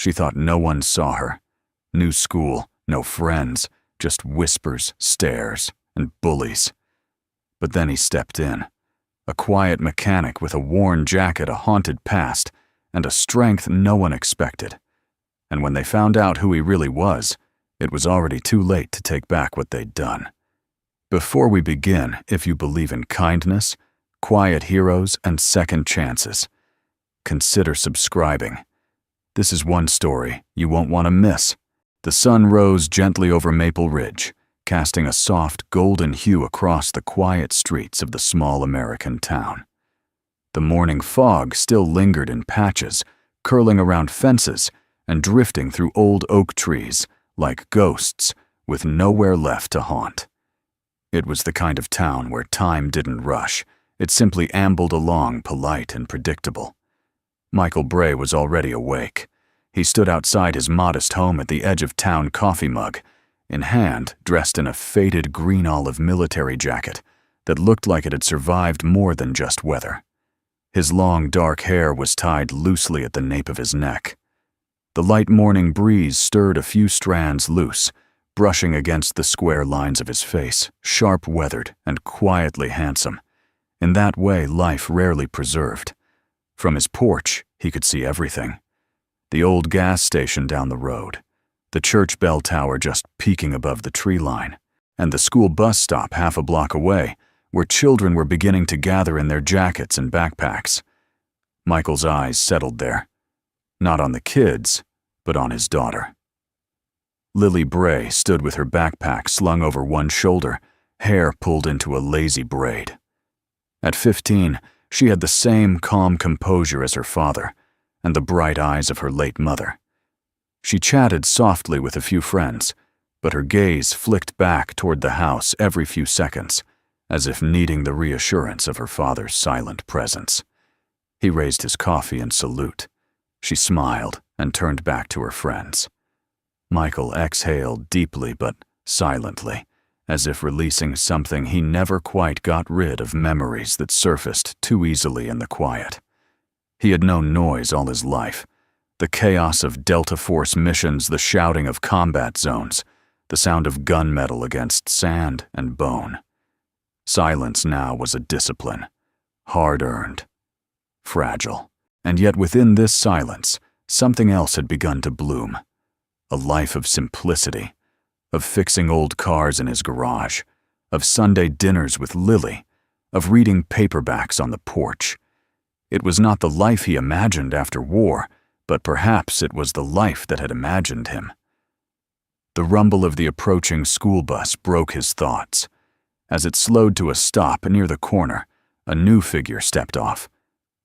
She thought no one saw her. New school, no friends, just whispers, stares, and bullies. But then he stepped in. A quiet mechanic with a worn jacket, a haunted past, and a strength no one expected. And when they found out who he really was, it was already too late to take back what they'd done. Before we begin, if you believe in kindness, quiet heroes, and second chances, consider subscribing. This is one story you won't want to miss. The sun rose gently over Maple Ridge, casting a soft golden hue across the quiet streets of the small American town. The morning fog still lingered in patches, curling around fences and drifting through old oak trees like ghosts with nowhere left to haunt. It was the kind of town where time didn't rush. It simply ambled along, polite and predictable. Michael Bray was already awake. He stood outside his modest home at the edge of town coffee mug, in hand dressed in a faded green-olive military jacket that looked like it had survived more than just weather. His long, dark hair was tied loosely at the nape of his neck. The light morning breeze stirred a few strands loose, brushing against the square lines of his face, sharp-weathered and quietly handsome. In that way, life rarely preserved. From his porch, he could see everything. The old gas station down the road, the church bell tower just peeking above the tree line, and the school bus stop half a block away, where children were beginning to gather in their jackets and backpacks. Michael's eyes settled there, not on the kids, but on his daughter. Lily Bray stood with her backpack slung over one shoulder, hair pulled into a lazy braid. At 15, she had the same calm composure as her father, and the bright eyes of her late mother. She chatted softly with a few friends, but her gaze flicked back toward the house every few seconds, as if needing the reassurance of her father's silent presence. He raised his coffee in salute. She smiled and turned back to her friends. Michael exhaled deeply but silently, as if releasing something he never quite got rid of, memories that surfaced too easily in the quiet. He had known noise all his life. The chaos of Delta Force missions, the shouting of combat zones, the sound of gunmetal against sand and bone. Silence now was a discipline, hard-earned, fragile. And yet within this silence, something else had begun to bloom. A life of simplicity, of fixing old cars in his garage, of Sunday dinners with Lily, of reading paperbacks on the porch. It was not the life he imagined after war, but perhaps it was the life that had imagined him. The rumble of the approaching school bus broke his thoughts. As it slowed to a stop near the corner, a new figure stepped off.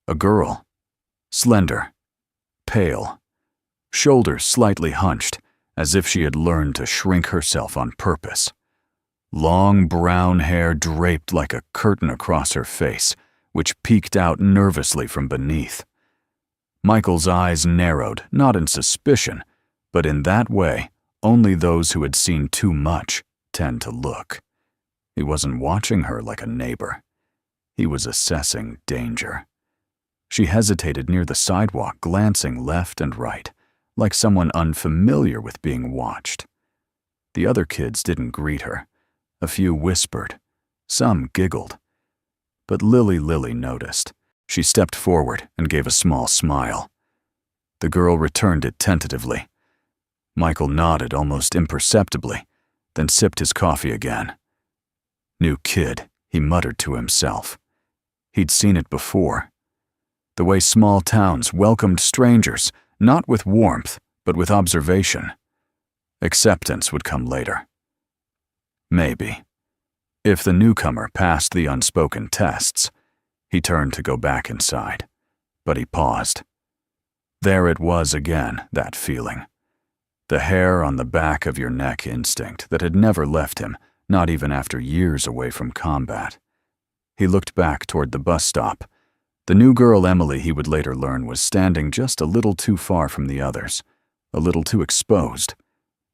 A girl, slender, pale, shoulders slightly hunched, as if she had learned to shrink herself on purpose. Long brown hair draped like a curtain across her face, which peeked out nervously from beneath. Michael's eyes narrowed, not in suspicion, but in that way only those who had seen too much tend to look. He wasn't watching her like a neighbor. He was assessing danger. She hesitated near the sidewalk, glancing left and right, like someone unfamiliar with being watched. The other kids didn't greet her. A few whispered. Some giggled. But Lily noticed. She stepped forward and gave a small smile. The girl returned it tentatively. Michael nodded almost imperceptibly, then sipped his coffee again. New kid, he muttered to himself. He'd seen it before. The way small towns welcomed strangers, not with warmth, but with observation. Acceptance would come later. Maybe. If the newcomer passed the unspoken tests, he turned to go back inside, but he paused. There it was again, that feeling. The hair on the back of your neck instinct that had never left him, not even after years away from combat. He looked back toward the bus stop. The new girl Emily, he would later learn, was standing just a little too far from the others, a little too exposed.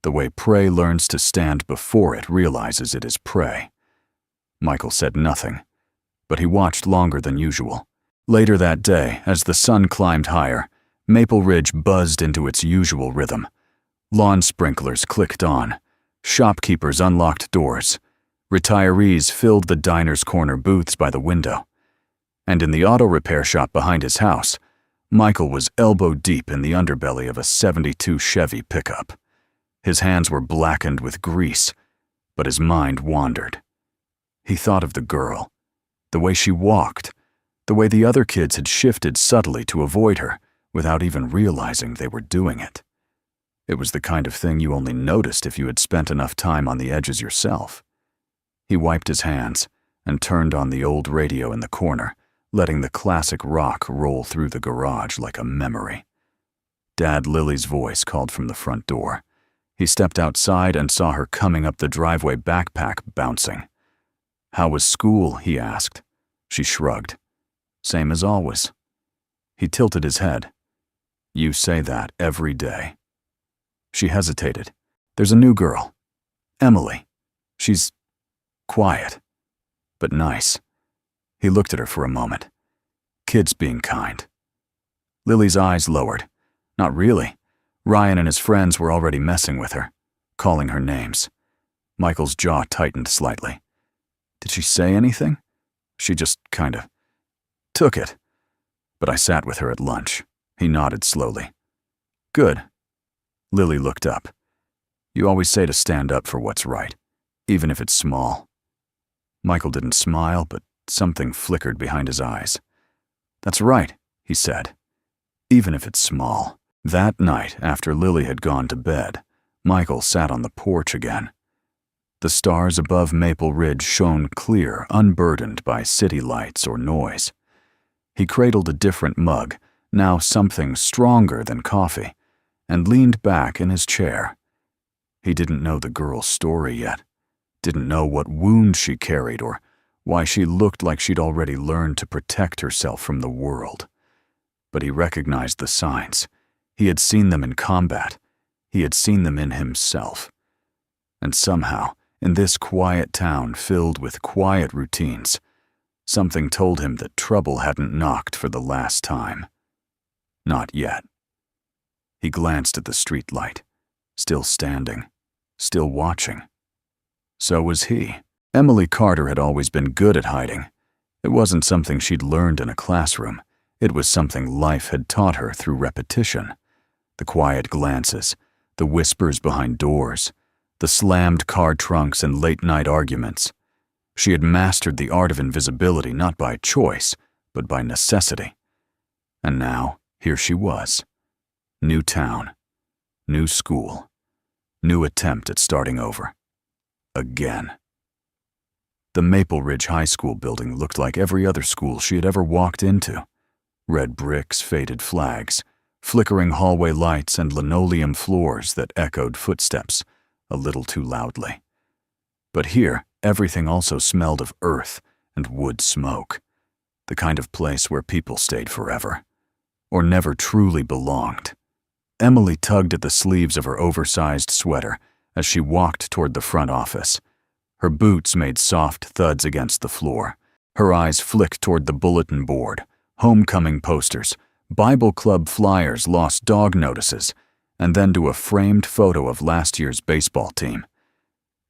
The way prey learns to stand before it realizes it is prey. Michael said nothing, but he watched longer than usual. Later that day, as the sun climbed higher, Maple Ridge buzzed into its usual rhythm. Lawn sprinklers clicked on. Shopkeepers unlocked doors. Retirees filled the diner's corner booths by the window. And in the auto repair shop behind his house, Michael was elbow-deep in the underbelly of a '72 Chevy pickup. His hands were blackened with grease, but his mind wandered. He thought of the girl, the way she walked, the way the other kids had shifted subtly to avoid her without even realizing they were doing it. It was the kind of thing you only noticed if you had spent enough time on the edges yourself. He wiped his hands and turned on the old radio in the corner, letting the classic rock roll through the garage like a memory. Dad Lily's voice called from the front door. He stepped outside and saw her coming up the driveway, backpack bouncing. "How was school?" he asked. She shrugged. "Same as always." He tilted his head. "You say that every day." She hesitated. "There's a new girl. Emily. She's quiet, but nice." He looked at her for a moment. Kids being kind. Lily's eyes lowered. Not really. Ryan and his friends were already messing with her, calling her names. Michael's jaw tightened slightly. Did she say anything? She just kinda took it. But I sat with her at lunch. He nodded slowly. "Good." Lily looked up. "You always say to stand up for what's right, even if it's small." Michael didn't smile, but something flickered behind his eyes. "That's right," he said. "Even if it's small." That night, after Lily had gone to bed, Michael sat on the porch again. The stars above Maple Ridge shone clear, unburdened by city lights or noise. He cradled a different mug, now something stronger than coffee, and leaned back in his chair. He didn't know the girl's story yet, didn't know what wound she carried or why she looked like she'd already learned to protect herself from the world. But he recognized the signs. He had seen them in combat. He had seen them in himself. And somehow, in this quiet town filled with quiet routines, something told him that trouble hadn't knocked for the last time. Not yet. He glanced at the street light, still standing, still watching. So was he. Emily Carter had always been good at hiding. It wasn't something she'd learned in a classroom. It was something life had taught her through repetition. The quiet glances, the whispers behind doors, the slammed car trunks and late-night arguments. She had mastered the art of invisibility not by choice, but by necessity. And now, here she was. New town, new school, new attempt at starting over. Again. The Maple Ridge High School building looked like every other school she had ever walked into. Red bricks, faded flags, flickering hallway lights, and linoleum floors that echoed footsteps a little too loudly. But here, everything also smelled of earth and wood smoke, the kind of place where people stayed forever, or never truly belonged. Emily tugged at the sleeves of her oversized sweater as she walked toward the front office. Her boots made soft thuds against the floor. Her eyes flicked toward the bulletin board, homecoming posters, Bible Club flyers, lost dog notices, and then to a framed photo of last year's baseball team.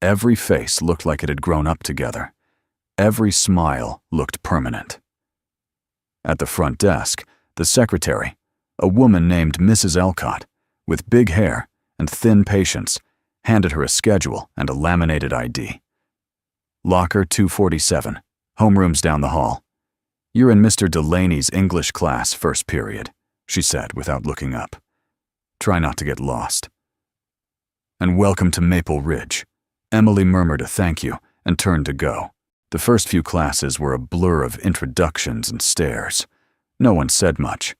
Every face looked like it had grown up together. Every smile looked permanent. At the front desk, the secretary, a woman named Mrs. Elcott, with big hair and thin patience, handed her a schedule and a laminated ID. Locker 247, homeroom's down the hall. You're in Mr. Delaney's English class, first period, she said without looking up. Try not to get lost. And welcome to Maple Ridge. Emily murmured a thank you and turned to go. The first few classes were a blur of introductions and stares. No one said much.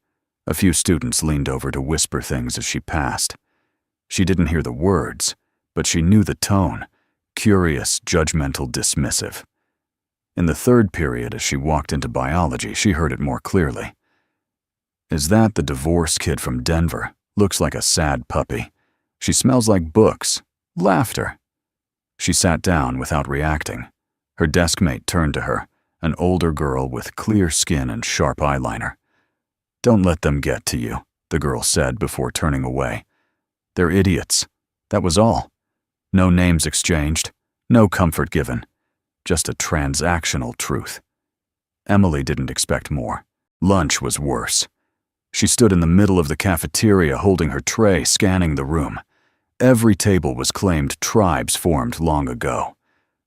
A few students leaned over to whisper things as she passed. She didn't hear the words, but she knew the tone. Curious, judgmental, dismissive. In the third period, as she walked into biology, she heard it more clearly. Is that the divorce kid from Denver? Looks like a sad puppy. She smells like books. Laughter. She sat down without reacting. Her deskmate turned to her, an older girl with clear skin and sharp eyeliner. Don't let them get to you, the girl said before turning away. They're idiots. That was all. No names exchanged, no comfort given, just a transactional truth. Emily didn't expect more. Lunch was worse. She stood in the middle of the cafeteria holding her tray, scanning the room. Every table was claimed tribes formed long ago.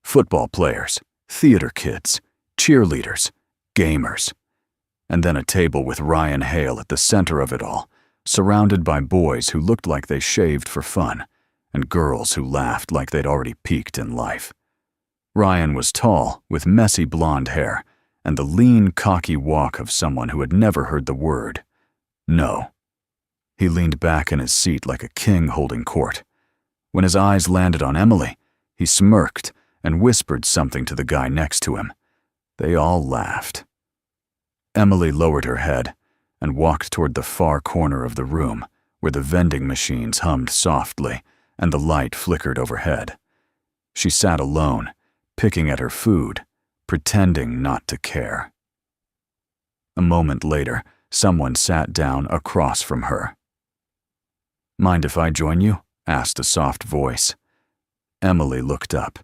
Football players, theater kids, cheerleaders, gamers. And then a table with Ryan Hale at the center of it all, surrounded by boys who looked like they shaved for fun, and girls who laughed like they'd already peaked in life. Ryan was tall, with messy blonde hair, and the lean, cocky walk of someone who had never heard the word no. He leaned back in his seat like a king holding court. When his eyes landed on Emily, he smirked and whispered something to the guy next to him. They all laughed. Emily lowered her head and walked toward the far corner of the room where the vending machines hummed softly and the light flickered overhead. She sat alone, picking at her food, pretending not to care. A moment later, someone sat down across from her. "Mind if I join you?" asked a soft voice. Emily looked up.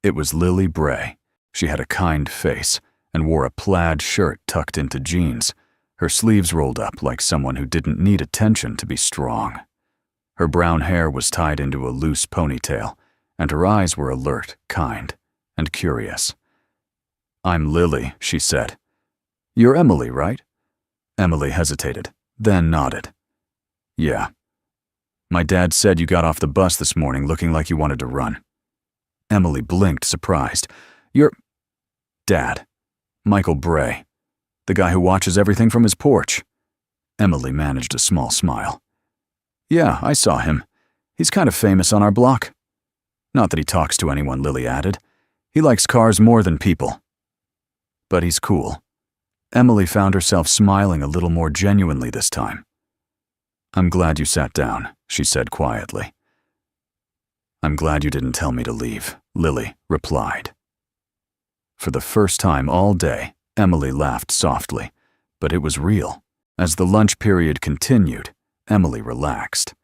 It was Lily Bray. She had a kind face and wore a plaid shirt tucked into jeans, her sleeves rolled up like someone who didn't need attention to be strong. Her brown hair was tied into a loose ponytail, and her eyes were alert, kind, and curious. "I'm Lily," she said. "You're Emily, right?" Emily hesitated, then nodded. "Yeah. My dad said you got off the bus this morning looking like you wanted to run." Emily blinked, surprised. "You're—" "Dad. Michael Bray. The guy who watches everything from his porch." Emily managed a small smile. "Yeah, I saw him. He's kind of famous on our block." "Not that he talks to anyone," Lily added. "He likes cars more than people. But he's cool." Emily found herself smiling a little more genuinely this time. "I'm glad you sat down," she said quietly. "I'm glad you didn't tell me to leave," Lily replied. For the first time all day, Emily laughed softly, but it was real. As the lunch period continued, Emily relaxed.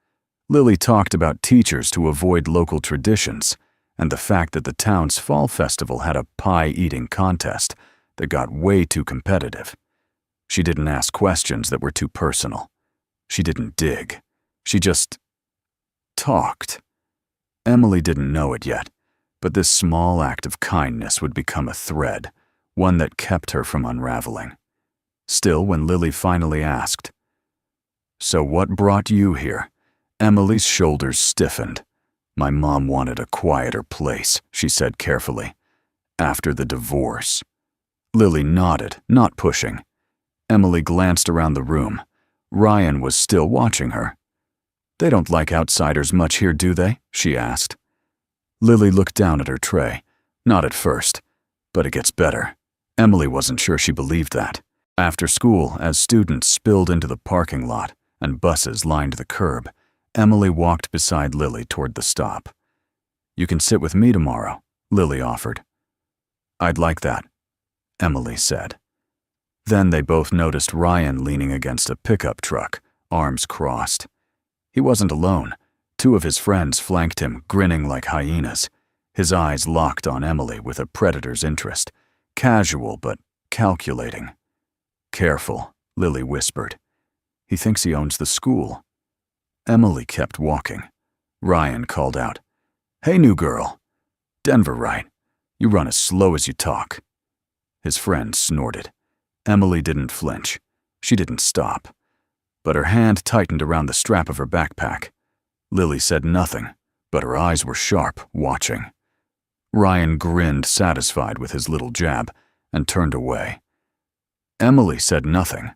Lily talked about teachers to avoid local traditions and the fact that the town's fall festival had a pie-eating contest that got way too competitive. She didn't ask questions that were too personal. She didn't dig. She just talked. Emily didn't know it yet, but this small act of kindness would become a thread, one that kept her from unraveling. Still, when Lily finally asked, "So what brought you here?" Emily's shoulders stiffened. "My mom wanted a quieter place," she said carefully. "After the divorce." Lily nodded, not pushing. Emily glanced around the room. Ryan was still watching her. "They don't like outsiders much here, do they?" she asked. Lily looked down at her tray. Not at first, but it gets better. Emily wasn't sure she believed that. After school, as students spilled into the parking lot and buses lined the curb, Emily walked beside Lily toward the stop. "You can sit with me tomorrow," Lily offered. "I'd like that," Emily said. Then they both noticed Ryan leaning against a pickup truck, arms crossed. He wasn't alone. Two of his friends flanked him, grinning like hyenas. His eyes locked on Emily with a predator's interest, casual but calculating. "Careful," Lily whispered. "He thinks he owns the school." Emily kept walking. Ryan called out, "Hey, new girl. Denver, right? You run as slow as you talk." His friend snorted. Emily didn't flinch. She didn't stop. But her hand tightened around the strap of her backpack. Lily said nothing, but her eyes were sharp, watching. Ryan grinned, satisfied with his little jab, and turned away. Emily said nothing,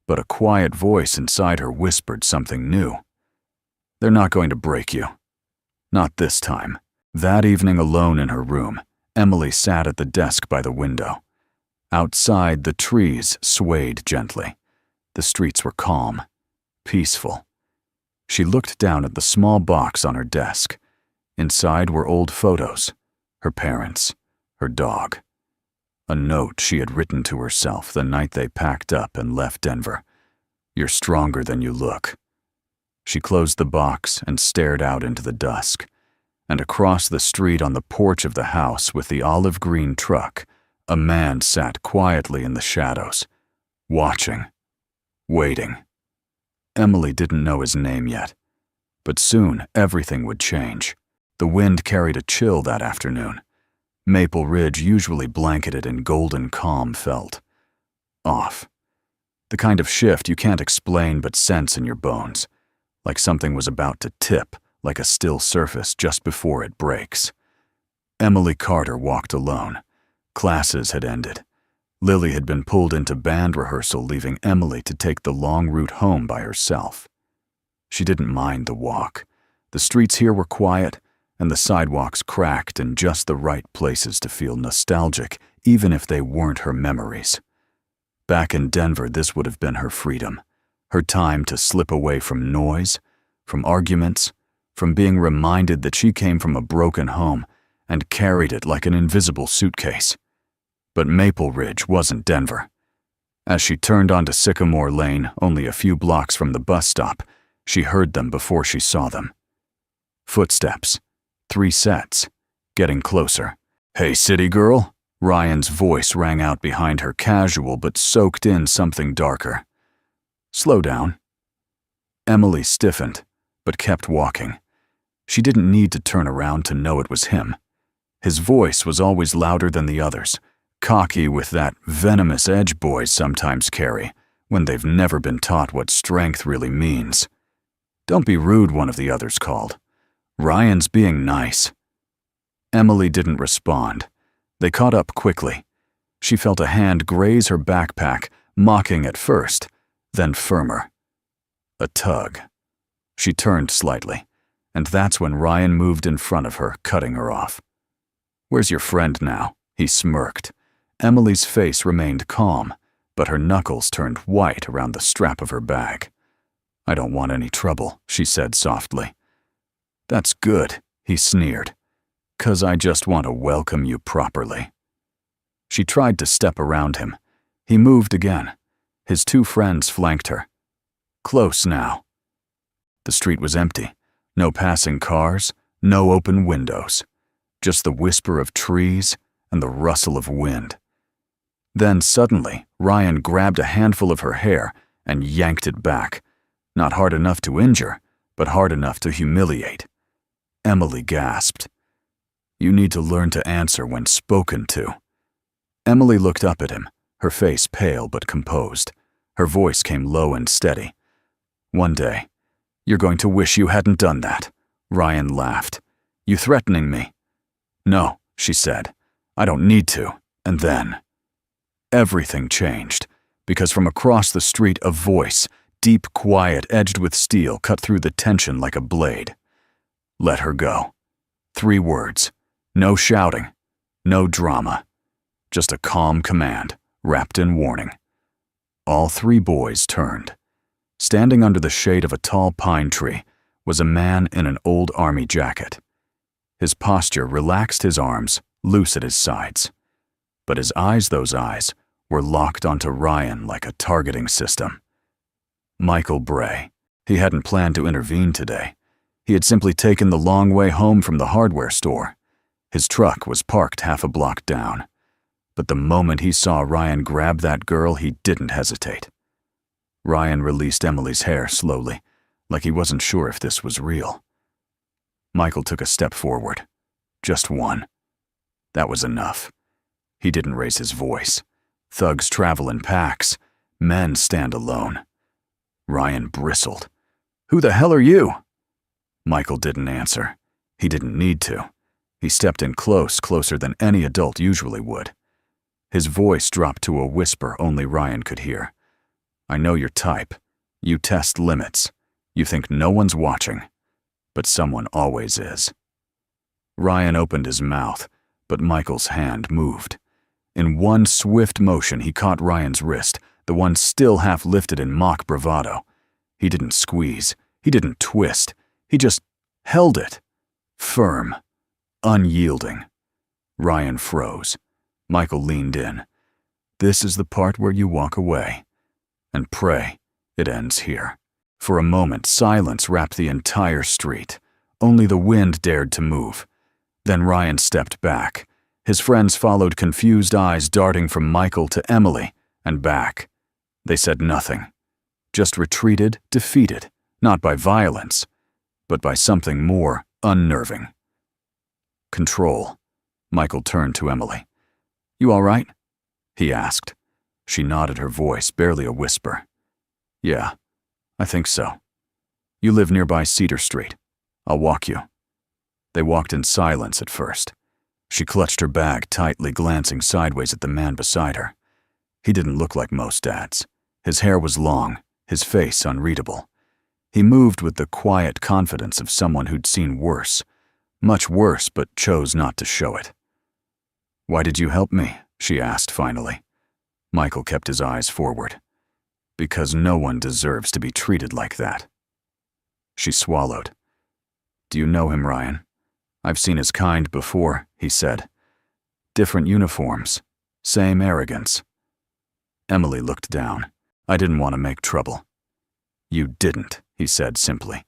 but a quiet voice inside her whispered something new. "They're not going to break you. Not this time." That evening, alone in her room, Emily sat at the desk by the window. Outside, the trees swayed gently. The streets were calm, peaceful. She looked down at the small box on her desk. Inside were old photos, her parents, her dog. A note she had written to herself the night they packed up and left Denver. You're stronger than you look." She closed the box and stared out into the dusk. And across the street on the porch of the house with the olive green truck, a man sat quietly in the shadows, watching, waiting. Emily didn't know his name yet, but soon everything would change. The wind carried a chill that afternoon. Maple Ridge, usually blanketed in golden calm, felt off. The kind of shift you can't explain but sense in your bones, like something was about to tip, like a still surface just before it breaks. Emily Carter walked alone. Classes had ended. Lily had been pulled into band rehearsal, leaving Emily to take the long route home by herself. She didn't mind the walk. The streets here were quiet, and the sidewalks cracked in just the right places to feel nostalgic, even if they weren't her memories. Back in Denver, this would have been her freedom, her time to slip away from noise, from arguments, from being reminded that she came from a broken home and carried it like an invisible suitcase. But Maple Ridge wasn't Denver. As she turned onto Sycamore Lane, only a few blocks from the bus stop, she heard them before she saw them. Footsteps. 3 sets. Getting closer. "Hey, city girl?" Ryan's voice rang out behind her, casual but soaked in something darker. "Slow down." Emily stiffened, but kept walking. She didn't need to turn around to know it was him. His voice was always louder than the others, cocky with that venomous edge boys sometimes carry when they've never been taught what strength really means. "Don't be rude," one of the others called. "Ryan's being nice." Emily didn't respond. They caught up quickly. She felt a hand graze her backpack, mocking at first, then firmer. A tug. She turned slightly, and that's when Ryan moved in front of her, cutting her off. "Where's your friend now?" He smirked. Emily's face remained calm, but her knuckles turned white around the strap of her bag. "I don't want any trouble," she said softly. "That's good," he sneered. "'Cause I just want to welcome you properly." She tried to step around him. He moved again. His 2 friends flanked her. Close now. The street was empty. No passing cars, no open windows. Just the whisper of trees and the rustle of wind. Then suddenly, Ryan grabbed a handful of her hair and yanked it back. Not hard enough to injure, but hard enough to humiliate. Emily gasped. "You need to learn to answer when spoken to." Emily looked up at him, her face pale but composed. Her voice came low and steady. "One day, you're going to wish you hadn't done that." Ryan laughed. "You threatening me?" "No," she said. "I don't need to." And then everything changed, because from across the street a voice, deep quiet edged with steel, cut through the tension like a blade. "Let her go." 3 words. No shouting, no drama. Just a calm command, wrapped in warning. All 3 boys turned. Standing under the shade of a tall pine tree was a man in an old army jacket. His posture relaxed, his arms loose at his sides. But his eyes, those eyes, were locked onto Ryan like a targeting system. Michael Bray. He hadn't planned to intervene today. He had simply taken the long way home from the hardware store. His truck was parked half a block down. But the moment he saw Ryan grab that girl, he didn't hesitate. Ryan released Emily's hair slowly, like he wasn't sure if this was real. Michael took a step forward. Just one. That was enough. He didn't raise his voice. Thugs travel in packs. Men stand alone. Ryan bristled. "Who the hell are you?" Michael didn't answer. He didn't need to. He stepped in closer than any adult usually would. His voice dropped to a whisper only Ryan could hear. "I know your type. You test limits. You think no one's watching. But someone always is." Ryan opened his mouth, but Michael's hand moved. In one swift motion, he caught Ryan's wrist, the one still half lifted in mock bravado. He didn't squeeze. He didn't twist. He just held it. Firm. Unyielding. Ryan froze. Michael leaned in. "This is the part where you walk away. And pray It ends here. For a moment, silence wrapped the entire street. Only the wind dared to move. Then Ryan stepped back. His friends followed, confused eyes darting from Michael to Emily and back. They said nothing, just retreated, defeated, not by violence, but by something more unnerving. Control. Michael turned to Emily. "You all right?" he asked. She nodded, her voice barely a whisper. "Yeah, I think so. You live nearby Cedar Street. I'll walk you." They walked in silence at first. She clutched her bag tightly, glancing sideways at the man beside her. He didn't look like most dads. His hair was long, his face unreadable. He moved with the quiet confidence of someone who'd seen worse, much worse, but chose not to show it. "Why did you help me?" she asked finally. Michael kept his eyes forward. "Because no one deserves to be treated like that." She swallowed. "Do you know him, Ryan? I've seen his kind before," he said. "Different uniforms, same arrogance." Emily looked down. "I didn't want to make trouble." "You didn't," he said simply.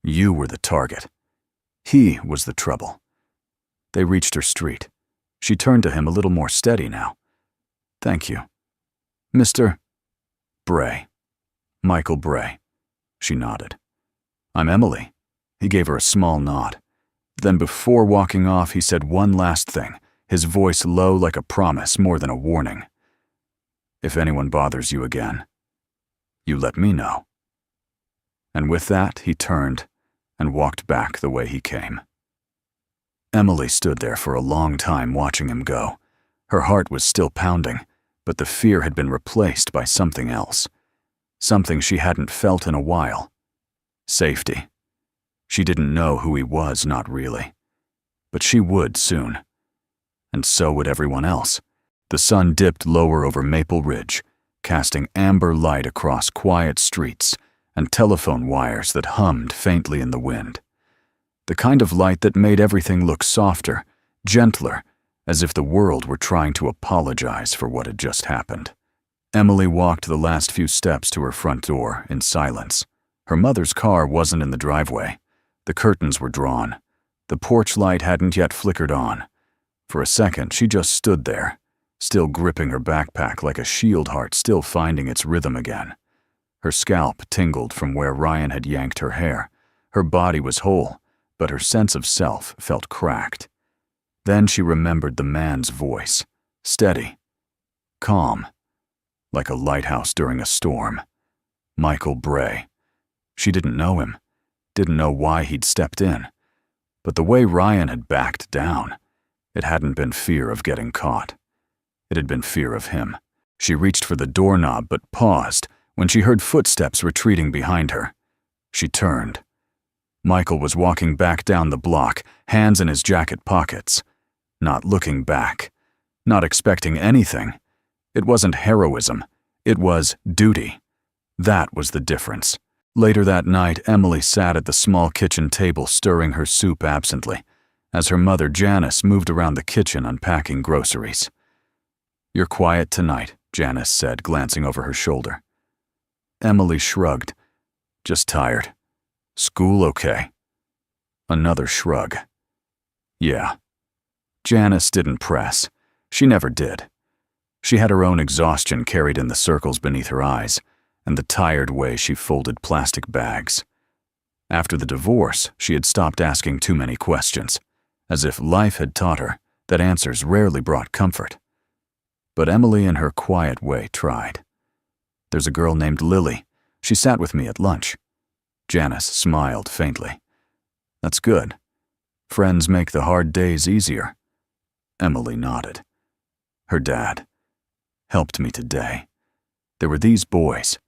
"You were the target. He was the trouble." They reached her street. She turned to him, a little more steady now. "Thank you. Mr. Bray. Michael Bray." She nodded. "I'm Emily." He gave her a small nod. Then before walking off, he said one last thing, his voice low like a promise more than a warning. "If anyone bothers you again, you let me know." And with that, he turned and walked back the way he came. Emily stood there for a long time watching him go. Her heart was still pounding, but the fear had been replaced by something else. Something she hadn't felt in a while. Safety. She didn't know who he was, not really. But she would soon. And so would everyone else. The sun dipped lower over Maple Ridge, casting amber light across quiet streets and telephone wires that hummed faintly in the wind. The kind of light that made everything look softer, gentler, as if the world were trying to apologize for what had just happened. Emily walked the last few steps to her front door in silence. Her mother's car wasn't in the driveway. The curtains were drawn. The porch light hadn't yet flickered on. For a second, she just stood there, still gripping her backpack like a shield heart still finding its rhythm again. Her scalp tingled from where Ryan had yanked her hair. Her body was whole, but her sense of self felt cracked. Then she remembered the man's voice, steady, calm, like a lighthouse during a storm. Michael Bray. She didn't know him, didn't know why he'd stepped in. But the way Ryan had backed down, it hadn't been fear of getting caught. It had been fear of him. She reached for the doorknob but paused when she heard footsteps retreating behind her. She turned. Michael was walking back down the block, hands in his jacket pockets. Not looking back. Not expecting anything. It wasn't heroism. It was duty. That was the difference. Later that night, Emily sat at the small kitchen table stirring her soup absently, as her mother Janice moved around the kitchen unpacking groceries. "You're quiet tonight," Janice said, glancing over her shoulder. Emily shrugged. "Just tired. School okay?" Another shrug. "Yeah." Janice didn't press. She never did. She had her own exhaustion carried in the circles beneath her eyes, and the tired way she folded plastic bags. After the divorce, she had stopped asking too many questions, as if life had taught her that answers rarely brought comfort. But Emily, in her quiet way, tried. "There's a girl named Lily. She sat with me at lunch." Janice smiled faintly. "That's good. Friends make the hard days easier." Emily nodded. "Her dad helped me today. There were these boys."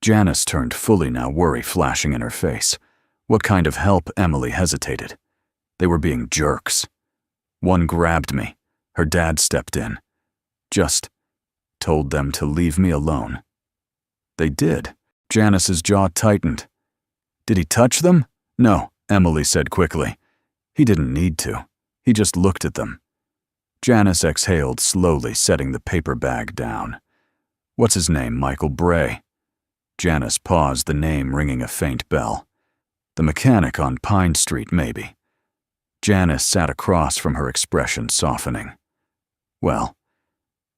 Janice turned fully now, worry flashing in her face. What kind of help? Emily hesitated. They were being jerks. One grabbed me. Her dad stepped in. Just told them to leave me alone. They did. Janice's jaw tightened. "Did he touch them?" "No," Emily said quickly. "He didn't need to. He just looked at them." Janice exhaled slowly, setting the paper bag down. "What's his name? Michael Bray." Janice paused, the name ringing a faint bell. The mechanic on Pine Street, maybe. Janice sat across from her, expression softening. Well,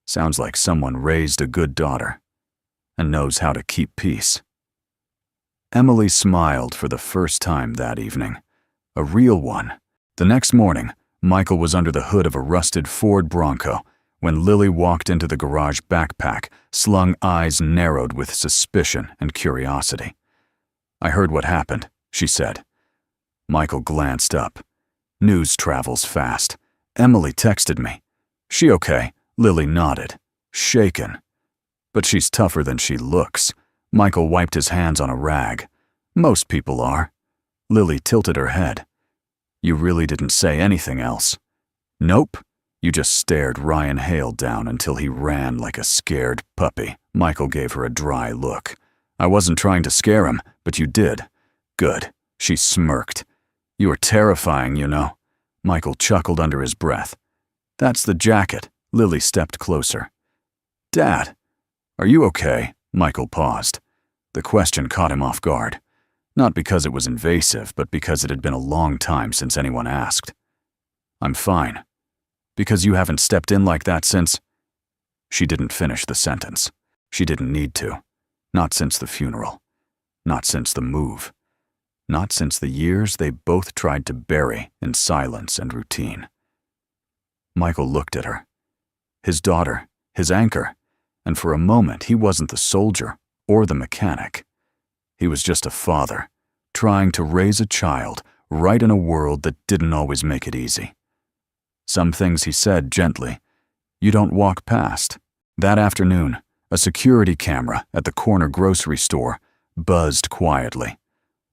sounds like someone raised a good daughter and knows how to keep peace. Emily smiled for the first time that evening. A real one. The next morning, Michael was under the hood of a rusted Ford Bronco when Lily walked into the garage, backpack, slung, eyes narrowed with suspicion and curiosity. "I heard what happened," she said. Michael glanced up. "News travels fast. Emily texted me." "She okay?" Lily nodded. "Shaken. But she's tougher than she looks." Michael wiped his hands on a rag. "Most people are." Lily tilted her head. "You really didn't say anything else?" "Nope. You just stared Ryan Hale down until he ran like a scared puppy." Michael gave her a dry look. "I wasn't trying to scare him, but you did." "Good." She smirked. "You were terrifying, you know." Michael chuckled under his breath. "That's the jacket." Lily stepped closer. "Dad, are you okay?" Michael paused. The question caught him off guard. Not because it was invasive, but because it had been a long time since anyone asked. "I'm fine." "Because you haven't stepped in like that since—" She didn't finish the sentence. She didn't need to. Not since the funeral. Not since the move. Not since the years they both tried to bury in silence and routine. Michael looked at her. His daughter, his anchor, and for a moment he wasn't the soldier or the mechanic. He was just a father, trying to raise a child right in a world that didn't always make it easy. Some things he said gently, you don't walk past. That afternoon, a security camera at the corner grocery store buzzed quietly,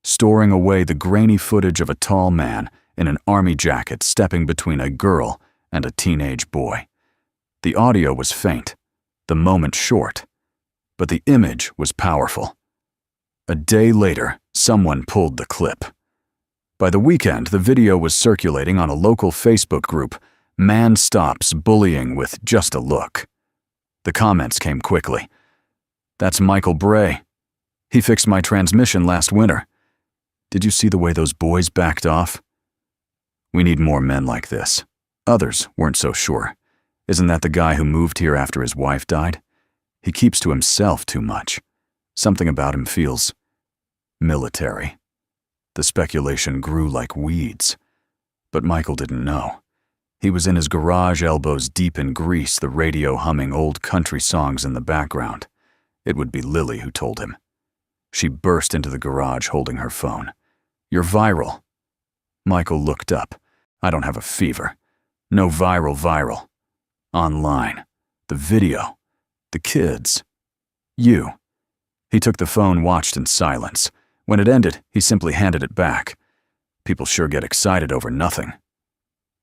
storing away the grainy footage of a tall man in an army jacket stepping between a girl and a teenage boy. The audio was faint, the moment short, but the image was powerful. A day later, someone pulled the clip. By the weekend, the video was circulating on a local Facebook group, "Man Stops Bullying with Just a Look." The comments came quickly. "That's Michael Bray. He fixed my transmission last winter. Did you see the way those boys backed off? We need more men like this." Others weren't so sure. "Isn't that the guy who moved here after his wife died? He keeps to himself too much. Something about him feels military." The speculation grew like weeds. But Michael didn't know. He was in his garage, elbows deep in grease, the radio humming old country songs in the background. It would be Lily who told him. She burst into the garage holding her phone. "You're viral." Michael looked up. "I don't have a fever. No viral. Online. The video. The kids. You." He took the phone, watched in silence. When it ended, he simply handed it back. People sure get excited over nothing.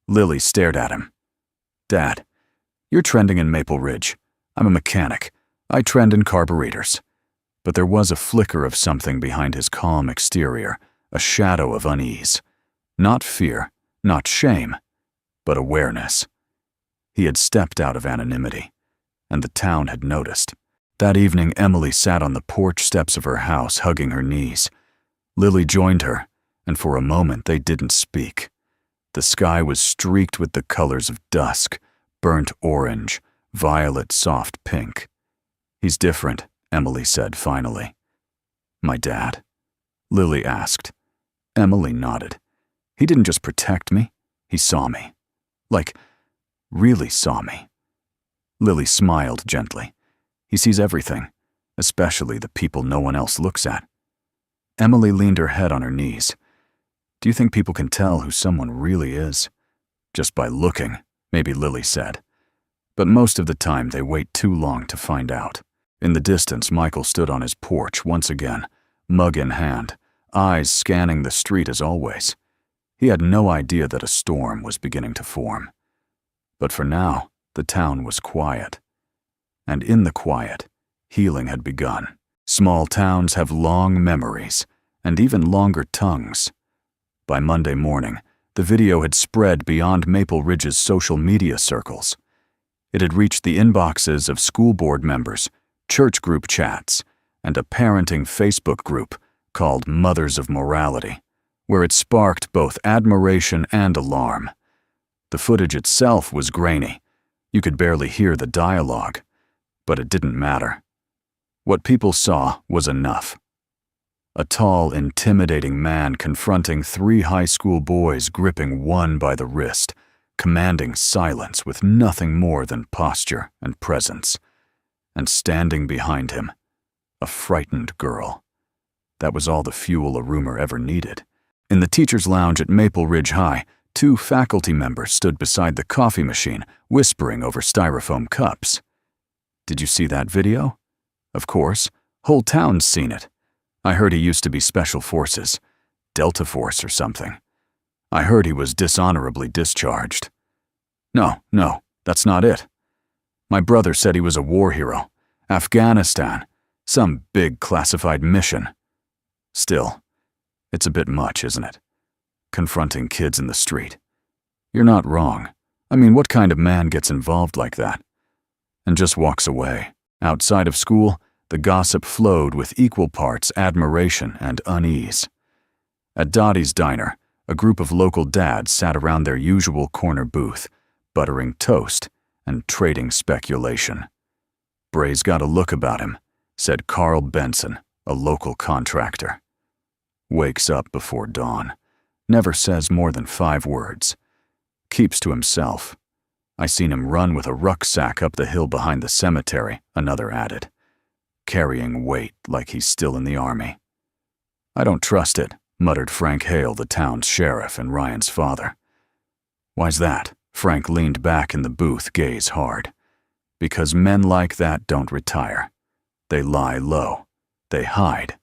Lily stared at him. "Dad, you're trending in Maple Ridge. I'm a mechanic. I trend in carburetors." But there was a flicker of something behind his calm exterior, a shadow of unease. Not fear, not shame, but awareness. He had stepped out of anonymity, and the town had noticed. That evening, Emily sat on the porch steps of her house, hugging her knees. Lily joined her, and for a moment they didn't speak. The sky was streaked with the colors of dusk, burnt orange, violet, soft pink. "He's different," Emily said finally. "My dad?" Lily asked. Emily nodded. "He didn't just protect me, he saw me. Like, really saw me." Lily smiled gently. "He sees everything, especially the people no one else looks at." Emily leaned her head on her knees. "Do you think people can tell who someone really is?" "Just by looking," maybe Lily said. But most of the time they wait too long to find out. In the distance, Michael stood on his porch once again, mug in hand, eyes scanning the street as always. He had no idea that a storm was beginning to form. But for now, the town was quiet. And in the quiet, healing had begun. Small towns have long memories, and even longer tongues. By Monday morning, the video had spread beyond Maple Ridge's social media circles. It had reached the inboxes of school board members, church group chats, and a parenting Facebook group called Mothers of Morality, where it sparked both admiration and alarm. The footage itself was grainy. You could barely hear the dialogue, but it didn't matter. What people saw was enough. A tall, intimidating man confronting 3 high school boys, gripping one by the wrist, commanding silence with nothing more than posture and presence. And standing behind him, a frightened girl. That was all the fuel a rumor ever needed. In the teacher's lounge at Maple Ridge High, 2 faculty members stood beside the coffee machine, whispering over styrofoam cups. Did you see that video? Of course, whole town's seen it. I heard he used to be Special Forces, Delta Force or something. I heard he was dishonorably discharged. No, that's not it. My brother said he was a war hero, Afghanistan, some big classified mission. Still, it's a bit much, isn't it? Confronting kids in the street. You're not wrong. I mean, what kind of man gets involved like that? And just walks away. Outside of school, the gossip flowed with equal parts admiration and unease. At Dottie's diner, a group of local dads sat around their usual corner booth, buttering toast and trading speculation. Bray's got a look about him, said Carl Benson, a local contractor. Wakes up before dawn. Never says more than 5 words. Keeps to himself. I seen him run with a rucksack up the hill behind the cemetery, another added. Carrying weight like he's still in the army. I don't trust it, muttered Frank Hale, the town's sheriff and Ryan's father. Why's that? Frank leaned back in the booth, gaze hard. Because men like that don't retire. They lie low. They hide.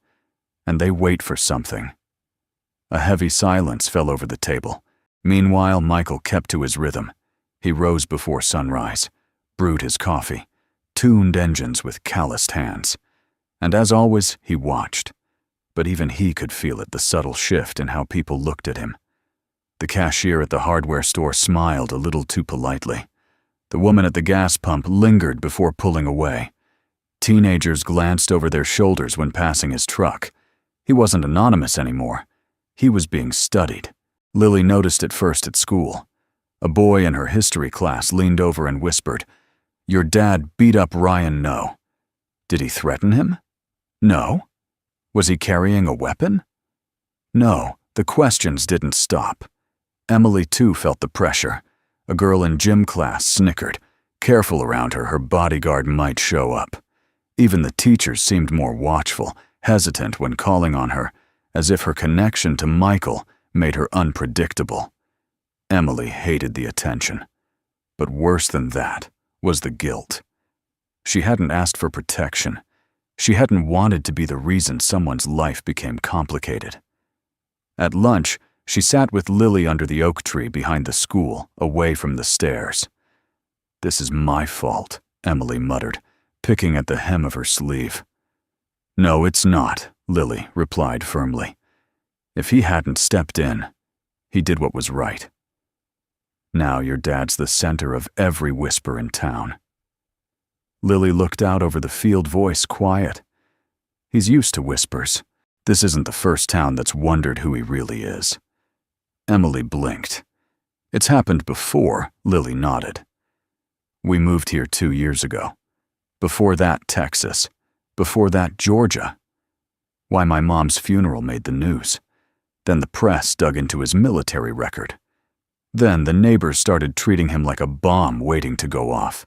And they wait for something. A heavy silence fell over the table. Meanwhile, Michael kept to his rhythm. He rose before sunrise, brewed his coffee, tuned engines with calloused hands. And as always, he watched. But even he could feel it, the subtle shift in how people looked at him. The cashier at the hardware store smiled a little too politely. The woman at the gas pump lingered before pulling away. Teenagers glanced over their shoulders when passing his truck. He wasn't anonymous anymore. He was being studied. Lily noticed it first at school. A boy in her history class leaned over and whispered, "Your dad beat up Ryan No." Did he threaten him? No. Was he carrying a weapon? No, the questions didn't stop. Emily too felt the pressure. A girl in gym class snickered. Careful around her, her bodyguard might show up. Even the teachers seemed more watchful, hesitant when calling on her, as if her connection to Michael made her unpredictable. Emily hated the attention. But worse than that was the guilt. She hadn't asked for protection. She hadn't wanted to be the reason someone's life became complicated. At lunch, she sat with Lily under the oak tree behind the school, away from the stairs. "This is my fault," Emily muttered, picking at the hem of her sleeve. "No, it's not," Lily replied firmly. "If he hadn't stepped in, he did what was right. Now your dad's the center of every whisper in town." Lily looked out over the field, voice quiet. "He's used to whispers. This isn't the first town that's wondered who he really is." Emily blinked. "It's happened before," Lily nodded. "We moved here 2 years ago. Before that, Texas. Before that, Georgia. Why, my mom's funeral made the news. Then the press dug into his military record. Then the neighbors started treating him like a bomb waiting to go off."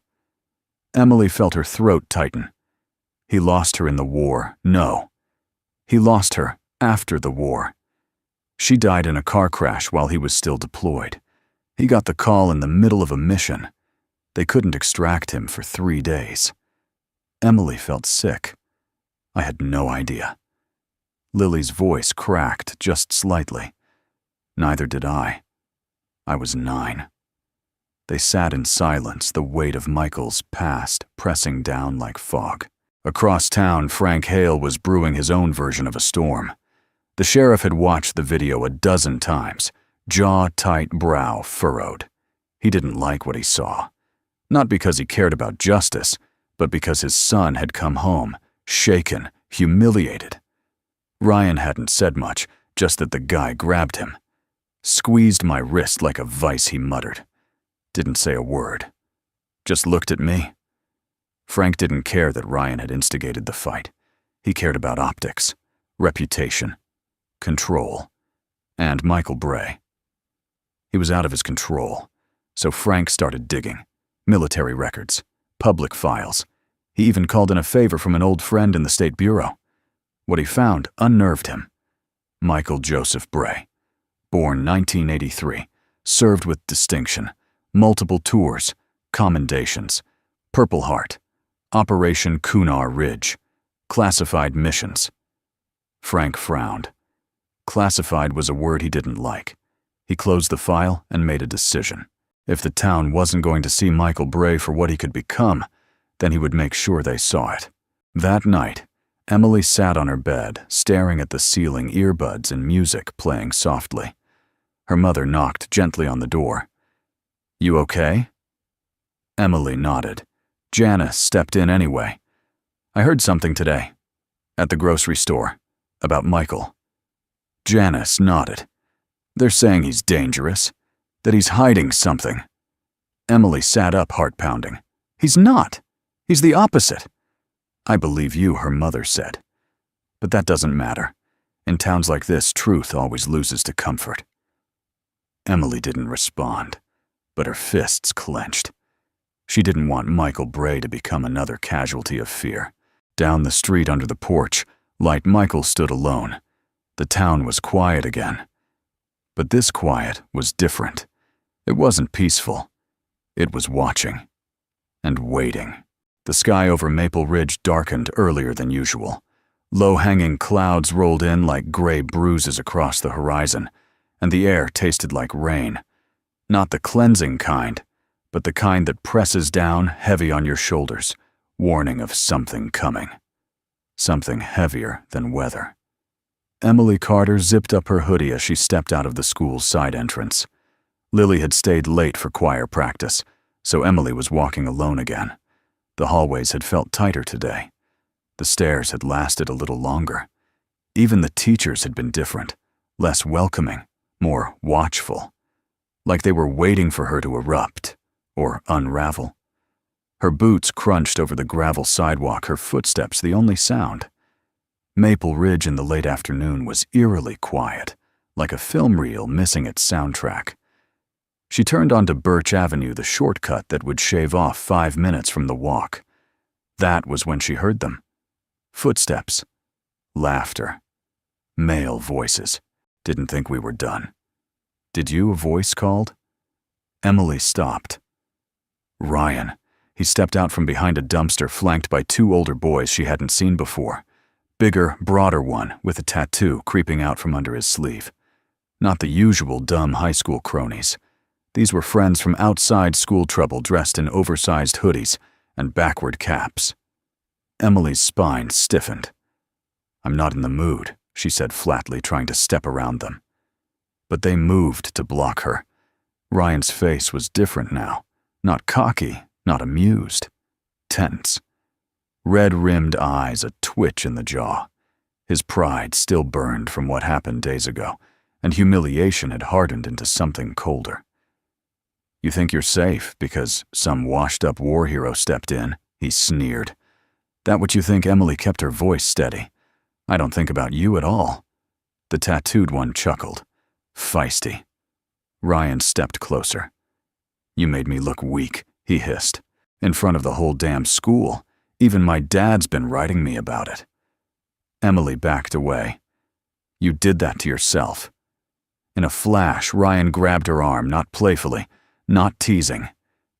Emily felt her throat tighten. He lost her in the war, no. He lost her after the war. She died in a car crash while he was still deployed. He got the call in the middle of a mission. They couldn't extract him for 3 days. Emily felt sick. I had no idea. Lily's voice cracked just slightly. Neither did I. I was 9. They sat in silence, the weight of Michael's past pressing down like fog. Across town, Frank Hale was brewing his own version of a storm. The sheriff had watched the video a dozen times, jaw tight, brow furrowed. He didn't like what he saw. Not because he cared about justice, but because his son had come home, shaken, humiliated. Ryan hadn't said much, just that the guy grabbed him. Squeezed my wrist like a vice, he muttered. Didn't say a word. Just looked at me. Frank didn't care that Ryan had instigated the fight. He cared about optics, reputation, control, and Michael Bray. He was out of his control, so Frank started digging. Military records, public files. He even called in a favor from an old friend in the State Bureau. What he found unnerved him. Michael Joseph Bray, born 1983, served with distinction, multiple tours, commendations, Purple Heart, Operation Kunar Ridge, classified missions. Frank frowned. Classified was a word he didn't like. He closed the file and made a decision. If the town wasn't going to see Michael Bray for what he could become, then he would make sure they saw it. That night, Emily sat on her bed, staring at the ceiling, earbuds and music playing softly. Her mother knocked gently on the door. "You okay?" Emily nodded. Janice stepped in anyway. "I heard something today, at the grocery store, about Michael." Janice nodded. "They're saying he's dangerous, that he's hiding something." Emily sat up, heart pounding. "He's not. He's the opposite." "I believe you," her mother said. "But that doesn't matter. In towns like this, truth always loses to comfort." Emily didn't respond, but her fists clenched. She didn't want Michael Bray to become another casualty of fear. Down the street under the porch, Light Michael stood alone. The town was quiet again. But this quiet was different. It wasn't peaceful. It was watching. And waiting. The sky over Maple Ridge darkened earlier than usual. Low-hanging clouds rolled in like gray bruises across the horizon, and the air tasted like rain. Not the cleansing kind, but the kind that presses down heavy on your shoulders, warning of something coming. Something heavier than weather. Emily Carter zipped up her hoodie as she stepped out of the school's side entrance. Lily had stayed late for choir practice, so Emily was walking alone again. The hallways had felt tighter today. The stairs had lasted a little longer. Even the teachers had been different, less welcoming, more watchful, like they were waiting for her to erupt or unravel. Her boots crunched over the gravel sidewalk, her footsteps the only sound. Maple Ridge in the late afternoon was eerily quiet, like a film reel missing its soundtrack. She turned onto Birch Avenue, the shortcut that would shave off 5 minutes from the walk. That was when she heard them. Footsteps. Laughter. Male voices. "Didn't think we were done." "Did you?" a voice called. Emily stopped. Ryan. He stepped out from behind a dumpster, flanked by 2 older boys she hadn't seen before. Bigger, broader one with a tattoo creeping out from under his sleeve. Not the usual dumb high school cronies. These were friends from outside school trouble, dressed in oversized hoodies and backward caps. Emily's spine stiffened. "I'm not in the mood," she said flatly, trying to step around them. But they moved to block her. Ryan's face was different now. Not cocky, not amused. Tense. Red-rimmed eyes, a twitch in the jaw. His pride still burned from what happened days ago, and humiliation had hardened into something colder. "You think you're safe because some washed-up war hero stepped in," he sneered. "That what you think?" Emily kept her voice steady. "I don't think about you at all." The tattooed one chuckled. "Feisty." Ryan stepped closer. "You made me look weak," he hissed. "In front of the whole damn school. Even my dad's been writing me about it." Emily backed away. "You did that to yourself." In a flash, Ryan grabbed her arm, not playfully, not teasing.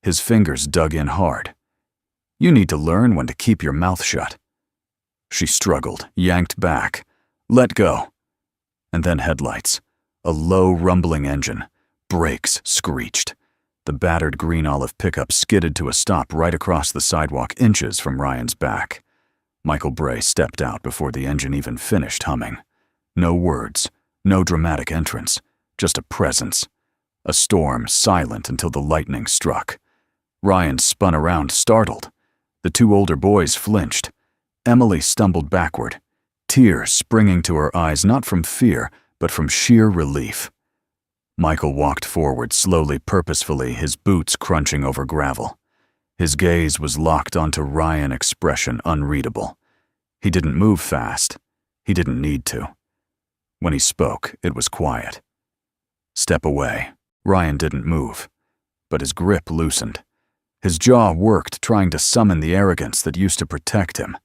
His fingers dug in hard. "You need to learn when to keep your mouth shut." She struggled, yanked back. "Let go." And then headlights. A low, rumbling engine. Brakes screeched. The battered green-olive pickup skidded to a stop right across the sidewalk, inches from Ryan's back. Michael Bray stepped out before the engine even finished humming. No words, no dramatic entrance, just a presence. A storm, silent until the lightning struck. Ryan spun around, startled. The 2 older boys flinched. Emily stumbled backward, tears springing to her eyes not from fear, but from sheer relief. Michael walked forward slowly, purposefully, his boots crunching over gravel. His gaze was locked onto Ryan's expression, unreadable. He didn't move fast. He didn't need to. When he spoke, it was quiet. "Step away." Ryan didn't move, but his grip loosened. His jaw worked, trying to summon the arrogance that used to protect him.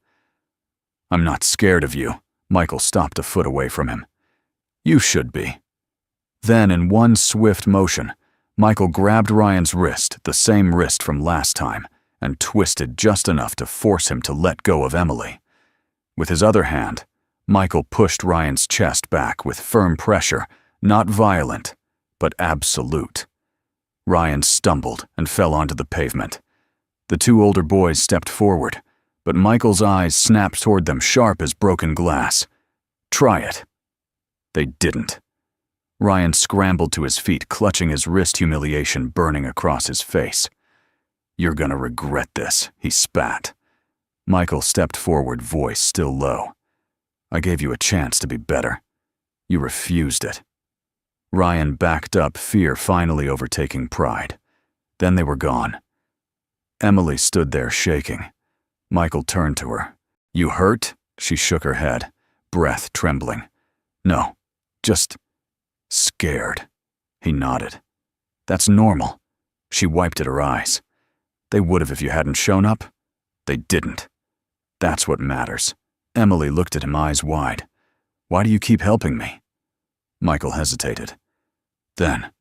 "I'm not scared of you." Michael stopped a foot away from him. "You should be." Then, in one swift motion, Michael grabbed Ryan's wrist, the same wrist from last time, and twisted just enough to force him to let go of Emily. With his other hand, Michael pushed Ryan's chest back with firm pressure, not violent, but absolute. Ryan stumbled and fell onto the pavement. The two older boys stepped forward, but Michael's eyes snapped toward them sharp as broken glass. "Try it." They didn't. Ryan scrambled to his feet, clutching his wrist, humiliation burning across his face. "You're gonna regret this," he spat. Michael stepped forward, voice still low. "I gave you a chance to be better. You refused it." Ryan backed up, fear finally overtaking pride. Then they were gone. Emily stood there shaking. Michael turned to her. "You hurt?" She shook her head, breath trembling. "No, just scared." He nodded. "That's normal." She wiped at her eyes. "They would have if you hadn't shown up." "They didn't. That's what matters." Emily looked at him, eyes wide. "Why do you keep helping me?" Michael hesitated. Then,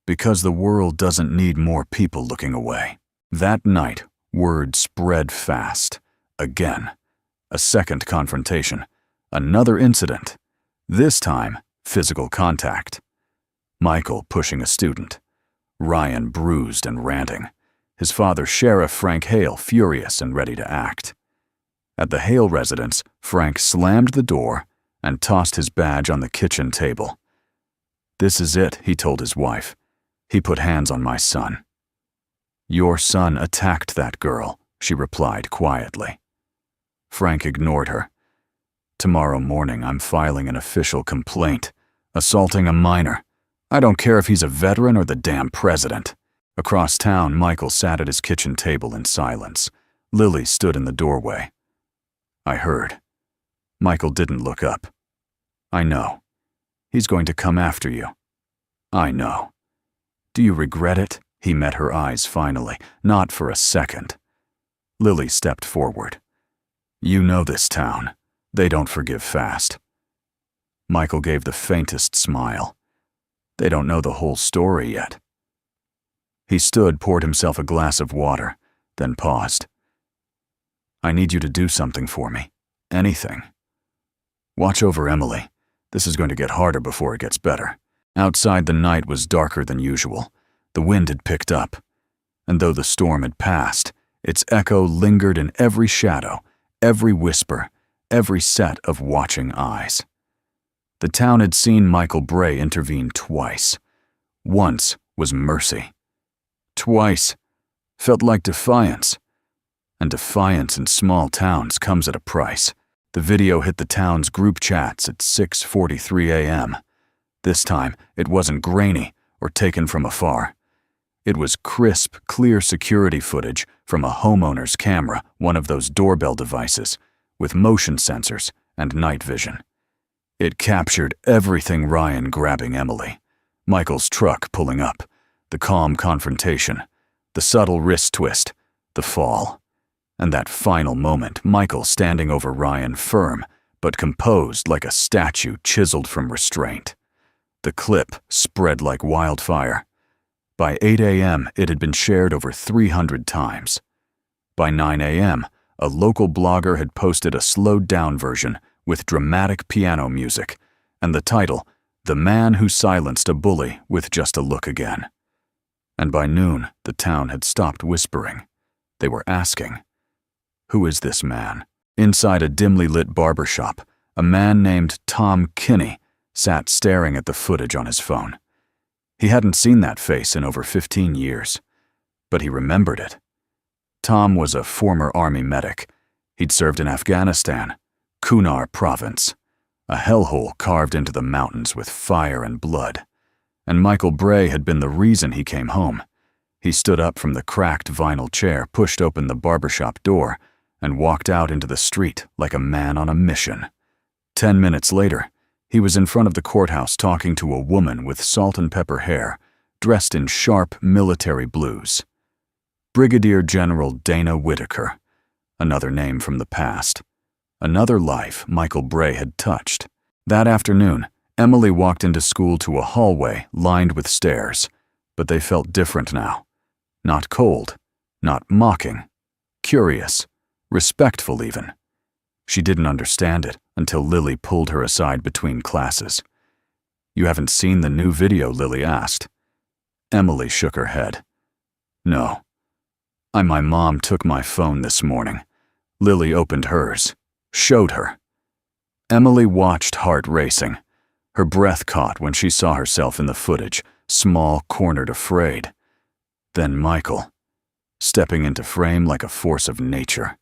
"Because the world doesn't need more people looking away." That night, word spread fast. Again. A second confrontation. Another incident. This time, physical contact. Michael pushing a student. Ryan bruised and ranting. His father, Sheriff Frank Hale, furious and ready to act. At the Hale residence, Frank slammed the door and tossed his badge on the kitchen table. "This is it," he told his wife. "He put hands on my son." "Your son attacked that girl," she replied quietly. Frank ignored her. "Tomorrow morning I'm filing an official complaint. Assaulting a minor. I don't care if he's a veteran or the damn president." Across town, Michael sat at his kitchen table in silence. Lily stood in the doorway. "I heard." Michael didn't look up. "I know. He's going to come after you." "I know." "Do you regret it?" He met her eyes finally, not for a second. Lily stepped forward. "You know this town. They don't forgive fast." Michael gave the faintest smile. "They don't know the whole story yet." He stood, poured himself a glass of water, then paused. "I need you to do something for me. Anything. Watch over Emily. This is going to get harder before it gets better." Outside, the night was darker than usual. The wind had picked up. And though the storm had passed, its echo lingered in every shadow, every whisper, every set of watching eyes. The town had seen Michael Bray intervene twice. Once was mercy. Twice felt like defiance. And defiance in small towns comes at a price. The video hit the town's group chats at 6:43 a.m. This time, it wasn't grainy or taken from afar. It was crisp, clear security footage from a homeowner's camera, one of those doorbell devices, with motion sensors and night vision. It captured everything: Ryan grabbing Emily, Michael's truck pulling up, the calm confrontation, the subtle wrist twist, the fall. And that final moment, Michael standing over Ryan, firm but composed like a statue chiseled from restraint. The clip spread like wildfire. By 8 a.m., it had been shared over 300 times. By 9 a.m., a local blogger had posted a slowed-down version with dramatic piano music, and the title, "The Man Who Silenced a Bully with Just a Look Again." And by noon, the town had stopped whispering. They were asking, "Who is this man?" Inside a dimly lit barber shop, a man named Tom Kinney sat staring at the footage on his phone. He hadn't seen that face in over 15 years, but he remembered it. Tom was a former Army medic. He'd served in Afghanistan, Kunar province, a hellhole carved into the mountains with fire and blood. And Michael Bray had been the reason he came home. He stood up from the cracked vinyl chair, pushed open the barbershop door, and walked out into the street like a man on a mission. 10 minutes later, he was in front of the courthouse talking to a woman with salt and pepper hair, dressed in sharp military blues. Brigadier General Dana Whitaker, another name from the past. Another life Michael Bray had touched. That afternoon, Emily walked into school to a hallway lined with stairs, but they felt different now. Not cold, not mocking, curious, respectful even. She didn't understand it until Lily pulled her aside between classes. "You haven't seen the new video?" Lily asked. Emily shook her head. "No. My mom took my phone this morning." Lily opened hers, showed her. Emily watched, heart racing. Her breath caught when she saw herself in the footage, small, cornered, afraid. Then Michael, stepping into frame like a force of nature.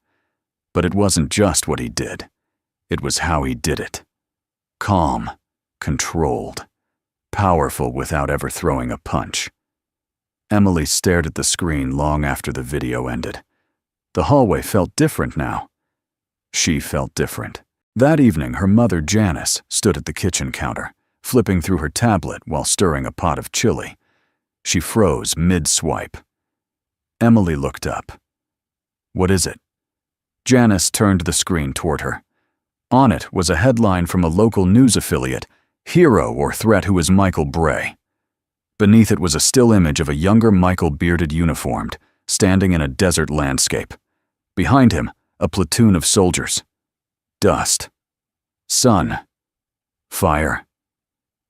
But it wasn't just what he did. It was how he did it. Calm, controlled, powerful without ever throwing a punch. Emily stared at the screen long after the video ended. The hallway felt different now. She felt different. That evening, her mother, Janice, stood at the kitchen counter, flipping through her tablet while stirring a pot of chili. She froze mid-swipe. Emily looked up. "What is it?" Janice turned the screen toward her. On it was a headline from a local news affiliate, "Hero or Threat Who is Michael Bray." Beneath it was a still image of a younger Michael, bearded, uniformed, standing in a desert landscape. Behind him, a platoon of soldiers. Dust. Sun. Fire.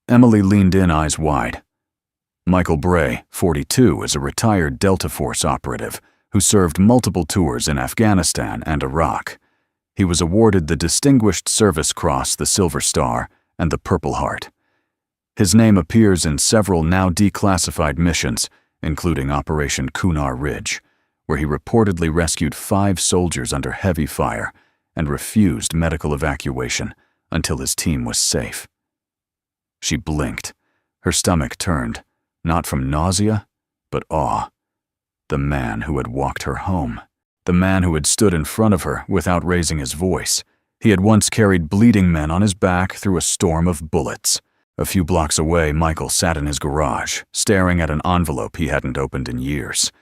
Emily leaned in, eyes wide. Michael Bray, 42, is a retired Delta Force operative who served multiple tours in Afghanistan and Iraq. He was awarded the Distinguished Service Cross, the Silver Star, and the Purple Heart. His name appears in several now declassified missions, including Operation Kunar Ridge, where he reportedly rescued 5 soldiers under heavy fire and refused medical evacuation until his team was safe. She blinked. Her stomach turned, not from nausea, but awe. The man who had walked her home. The man who had stood in front of her without raising his voice. He had once carried bleeding men on his back through a storm of bullets. A few blocks away, Michael sat in his garage, staring at an envelope he hadn't opened in years.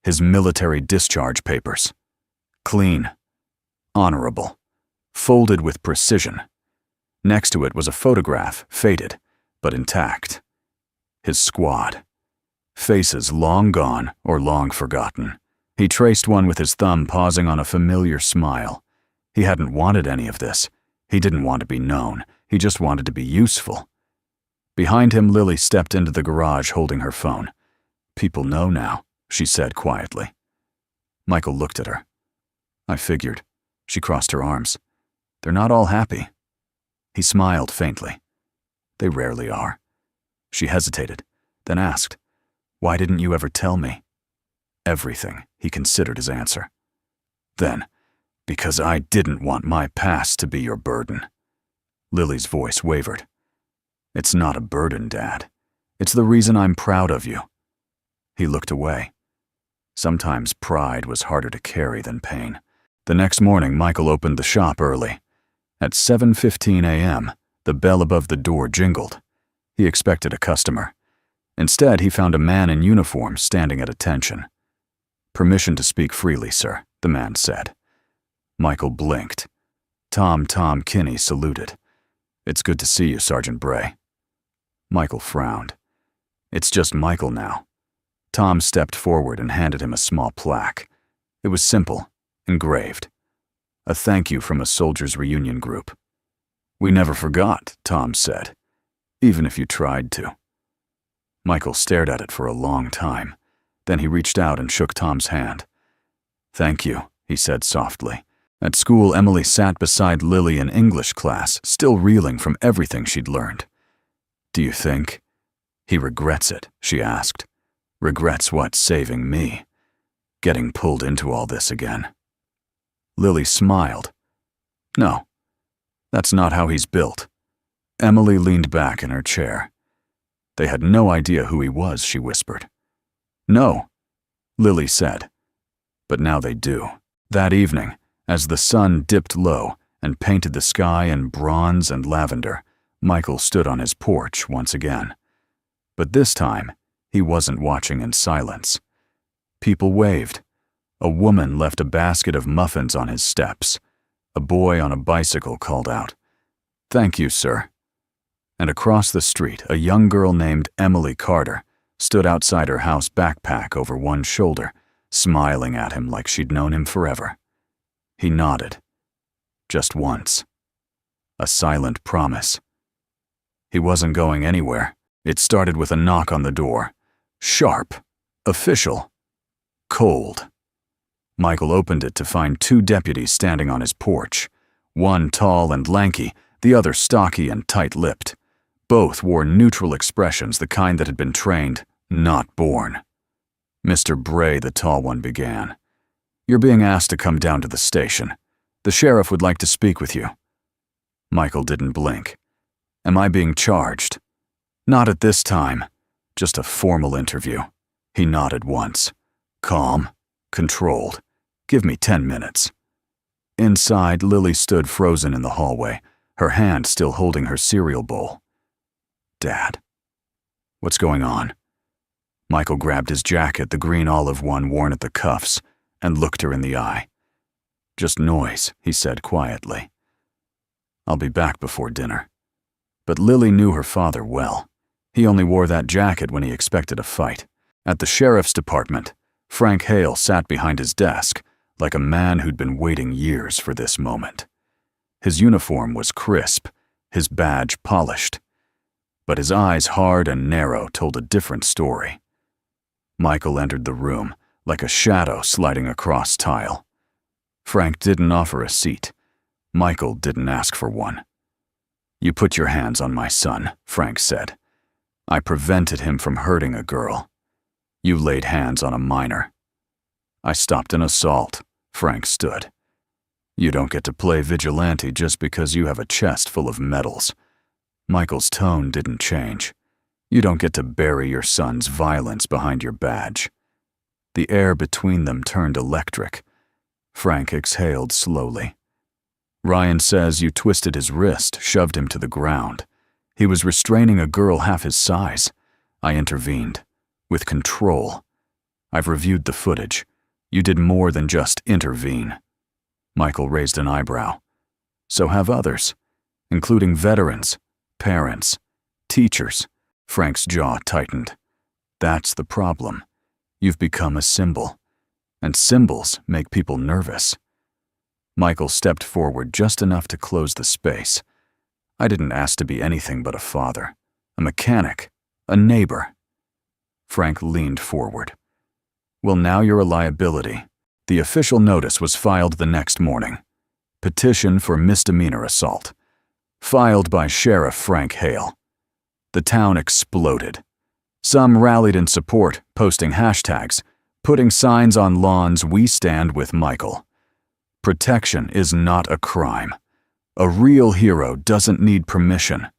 His military discharge papers. Clean. Honorable. Folded with precision. Next to it was a photograph, faded, but intact. His squad. Faces long gone or long forgotten. He traced one with his thumb, pausing on a familiar smile. He hadn't wanted any of this. He didn't want to be known. He just wanted to be useful. Behind him, Lily stepped into the garage holding her phone. "People know now," she said quietly. Michael looked at her. "I figured." She crossed her arms. "They're not all happy." He smiled faintly. "They rarely are." She hesitated, then asked, "Why didn't you ever tell me?" "Everything," he considered his answer. Then, "Because I didn't want my past to be your burden." Lily's voice wavered. "It's not a burden, Dad. It's the reason I'm proud of you." He looked away. Sometimes pride was harder to carry than pain. The next morning, Michael opened the shop early. At 7:15 a.m., the bell above the door jingled. He expected a customer. Instead, he found a man in uniform standing at attention. "Permission to speak freely, sir," the man said. Michael blinked. Tom Kinney saluted. "It's good to see you, Sergeant Bray." Michael frowned. "It's just Michael now." Tom stepped forward and handed him a small plaque. It was simple, engraved. A thank you from a soldiers' reunion group. "We never forgot," Tom said, "even if you tried to." Michael stared at it for a long time. Then he reached out and shook Tom's hand. "Thank you," he said softly. At school, Emily sat beside Lily in English class, still reeling from everything she'd learned. "Do you think he regrets it?" she asked. "Regrets what? Saving me? Getting pulled into all this again?" Lily smiled. No, that's not how he's built. Emily leaned back in her chair. They had no idea who he was, she whispered. No, Lily said. But now they do. That evening, as the sun dipped low and painted the sky in bronze and lavender, Michael stood on his porch once again. But this time, he wasn't watching in silence. People waved. A woman left a basket of muffins on his steps. A boy on a bicycle called out, "Thank you, sir." And across the street, a young girl named Emily Carter stood outside her house, backpack over one shoulder, smiling at him like she'd known him forever. He nodded. Just once. A silent promise. He wasn't going anywhere. It started with a knock on the door. Sharp. Official. Cold. Michael opened it to find two deputies standing on his porch. One tall and lanky, the other stocky and tight-lipped. Both wore neutral expressions, the kind that had been trained, not born. Mr. Bray, the tall one, began. "You're being asked to come down to the station. The sheriff would like to speak with you." Michael didn't blink. "Am I being charged?" "Not at this time. Just a formal interview." He nodded once. Calm. Controlled. "Give me 10 minutes. Inside, Lily stood frozen in the hallway, her hand still holding her cereal bowl. "Dad. What's going on?" Michael grabbed his jacket, the green olive one worn at the cuffs, and looked her in the eye. "Just noise," he said quietly. "I'll be back before dinner." But Lily knew her father well. He only wore that jacket when he expected a fight. At the sheriff's department, Frank Hale sat behind his desk, like a man who'd been waiting years for this moment. His uniform was crisp, his badge polished. But his eyes, hard and narrow, told a different story. Michael entered the room, like a shadow sliding across tile. Frank didn't offer a seat. Michael didn't ask for one. "You put your hands on my son," Frank said. "I prevented him from hurting a girl. You laid hands on a minor." "I stopped an assault," Frank stood. "You don't get to play vigilante just because you have a chest full of medals." Michael's tone didn't change. "You don't get to bury your son's violence behind your badge." The air between them turned electric. Frank exhaled slowly. "Ryan says you twisted his wrist, shoved him to the ground. He was restraining a girl half his size. I intervened. With control. I've reviewed the footage. You did more than just intervene." Michael raised an eyebrow. "So have others, including veterans, parents, teachers." Frank's jaw tightened. "That's the problem. You've become a symbol. And symbols make people nervous." Michael stepped forward just enough to close the space. "I didn't ask to be anything but a father, a mechanic, a neighbor." Frank leaned forward. "Well, now you're a liability." The official notice was filed the next morning. Petition for misdemeanor assault. Filed by Sheriff Frank Hale. The town exploded. Some rallied in support, posting hashtags, putting signs on lawns, "We stand with Michael." Protection is not a crime. A real hero doesn't need permission.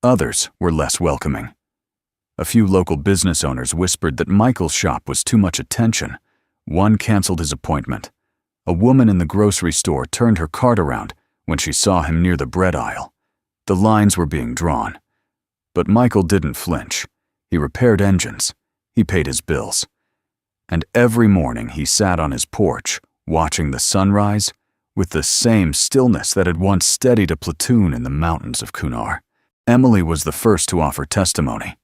Others were less welcoming. A few local business owners whispered that Michael's shop was too much attention. One canceled his appointment. A woman in the grocery store turned her cart around when she saw him near the bread aisle. The lines were being drawn. But Michael didn't flinch. He repaired engines. He paid his bills. And every morning he sat on his porch, watching the sunrise, with the same stillness that had once steadied a platoon in the mountains of Kunar. Emily was the first to offer testimony.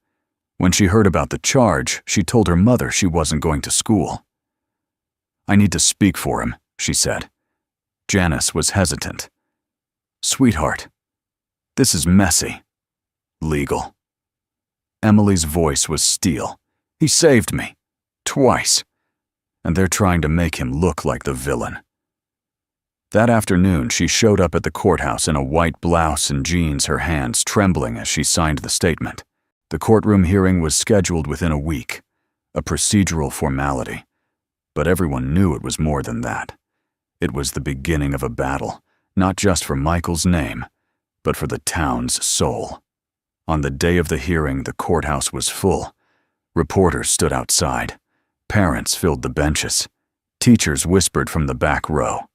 When she heard about the charge, she told her mother she wasn't going to school. "I need to speak for him," she said. Janice was hesitant. "Sweetheart, this is messy. Legal." Emily's voice was steel. "He saved me. Twice. And they're trying to make him look like the villain." That afternoon, she showed up at the courthouse in a white blouse and jeans, her hands trembling as she signed the statement. The courtroom hearing was scheduled within a week, a procedural formality. But everyone knew it was more than that. It was the beginning of a battle, not just for Michael's name, but for the town's soul. On the day of the hearing, the courthouse was full. Reporters stood outside. Parents filled the benches. Teachers whispered from the back row.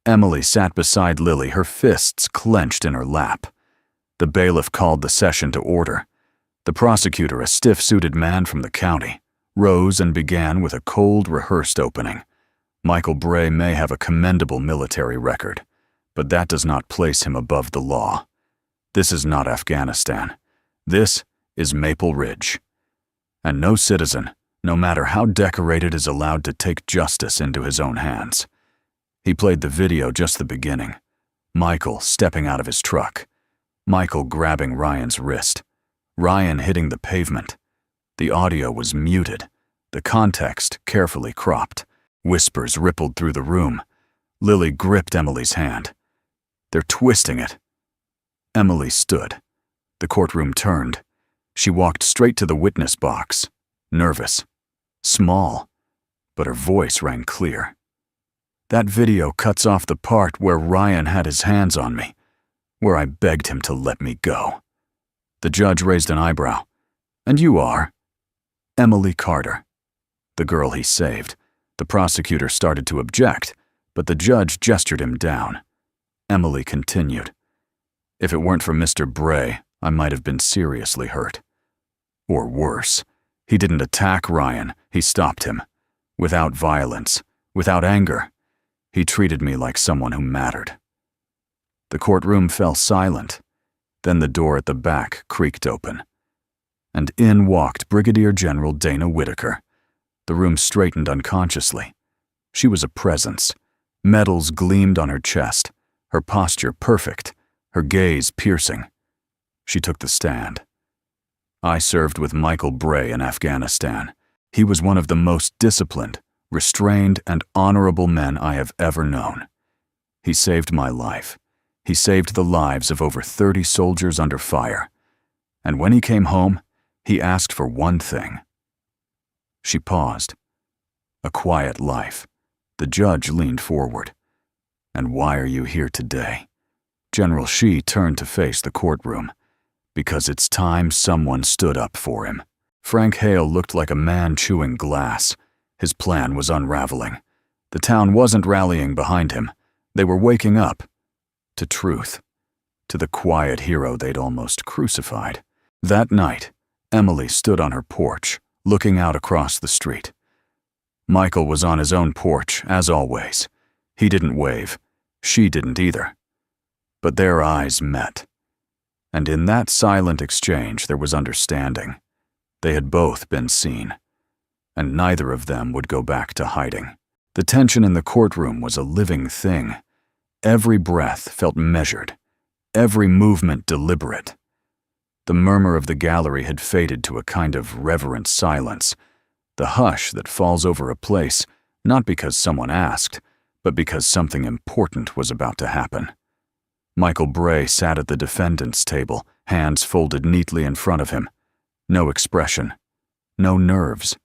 Emily sat beside Lily, her fists clenched in her lap. The bailiff called the session to order. The prosecutor, a stiff-suited man from the county, rose and began with a cold, rehearsed opening. Michael Bray may have a commendable military record, but that does not place him above the law. This is not Afghanistan. This is Maple Ridge. And no citizen, no matter how decorated, is allowed to take justice into his own hands. He played the video just the beginning. Michael stepping out of his truck. Michael grabbing Ryan's wrist. Ryan hitting the pavement. The audio was muted, the context carefully cropped. Whispers rippled through the room. Lily gripped Emily's hand. They're twisting it. Emily stood. The courtroom turned. She walked straight to the witness box, nervous, small, but her voice rang clear. That video cuts off the part where Ryan had his hands on me, where I begged him to let me go. The judge raised an eyebrow. And you are? Emily Carter, the girl he saved. The prosecutor started to object, but the judge gestured him down. Emily continued. If it weren't for Mr. Bray, I might have been seriously hurt. Or worse, he didn't attack Ryan, he stopped him. Without violence, without anger. He treated me like someone who mattered. The courtroom fell silent. Then the door at the back creaked open. And in walked Brigadier General Dana Whitaker. The room straightened unconsciously. She was a presence. Medals gleamed on her chest, her posture perfect, her gaze piercing. She took the stand. I served with Michael Bray in Afghanistan. He was one of the most disciplined, restrained, and honorable men I have ever known. He saved my life. He saved the lives of over 30 soldiers under fire. And when he came home, he asked for one thing. She paused. A quiet life. The judge leaned forward. And why are you here today? General Shee turned to face the courtroom. Because it's time someone stood up for him. Frank Hale looked like a man chewing glass. His plan was unraveling. The town wasn't rallying behind him. They were waking up. To truth. To the quiet hero they'd almost crucified. That night, Emily stood on her porch, looking out across the street. Michael was on his own porch, as always. He didn't wave. She didn't either. But their eyes met. And in that silent exchange there was understanding. They had both been seen. And neither of them would go back to hiding. The tension in the courtroom was a living thing. Every breath felt measured. Every movement deliberate. The murmur of the gallery had faded to a kind of reverent silence. The hush that falls over a place, not because someone asked, but because something important was about to happen. Michael Bray sat at the defendant's table, hands folded neatly in front of him. No expression. No nerves.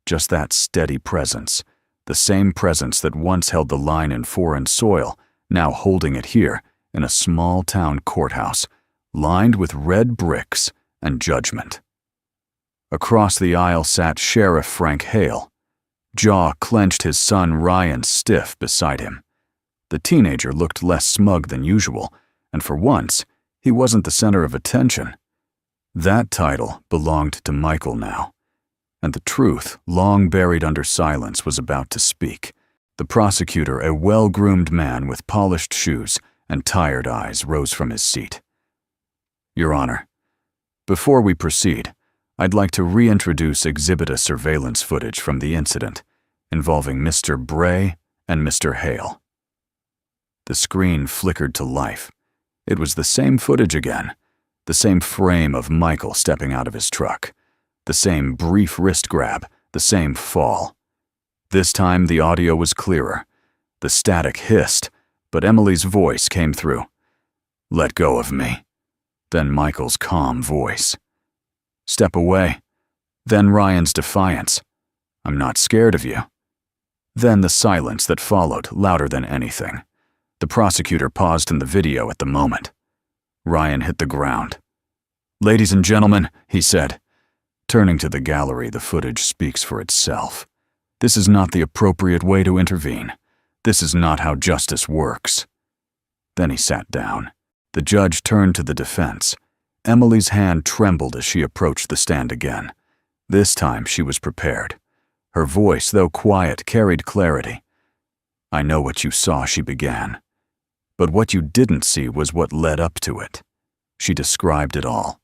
Just that steady presence. The same presence that once held the line in foreign soil, now holding it here in a small-town courthouse, lined with red bricks and judgment. Across the aisle sat Sheriff Frank Hale. Jaw clenched, his son Ryan stiff beside him. The teenager looked less smug than usual, and for once, he wasn't the center of attention. That title belonged to Michael now, and the truth, long buried under silence, was about to speak. The prosecutor, a well-groomed man with polished shoes and tired eyes, rose from his seat. Your Honor, before we proceed, I'd like to reintroduce Exhibit A surveillance footage from the incident involving Mr. Bray and Mr. Hale. The screen flickered to life. It was the same footage again, the same frame of Michael stepping out of his truck, the same brief wrist grab, the same fall. This time the audio was clearer. The static hissed, but Emily's voice came through. Let go of me. Then Michael's calm voice. Step away. Then Ryan's defiance. I'm not scared of you. Then the silence that followed, louder than anything. The prosecutor paused in the video at the moment. Ryan hit the ground. "Ladies and gentlemen," he said. Turning to the gallery, the footage speaks for itself. This is not the appropriate way to intervene. This is not how justice works. Then he sat down. The judge turned to the defense. Emily's hand trembled as she approached the stand again. This time she was prepared. Her voice, though quiet, carried clarity. "I know what you saw," she began. "But what you didn't see was what led up to it." She described it all.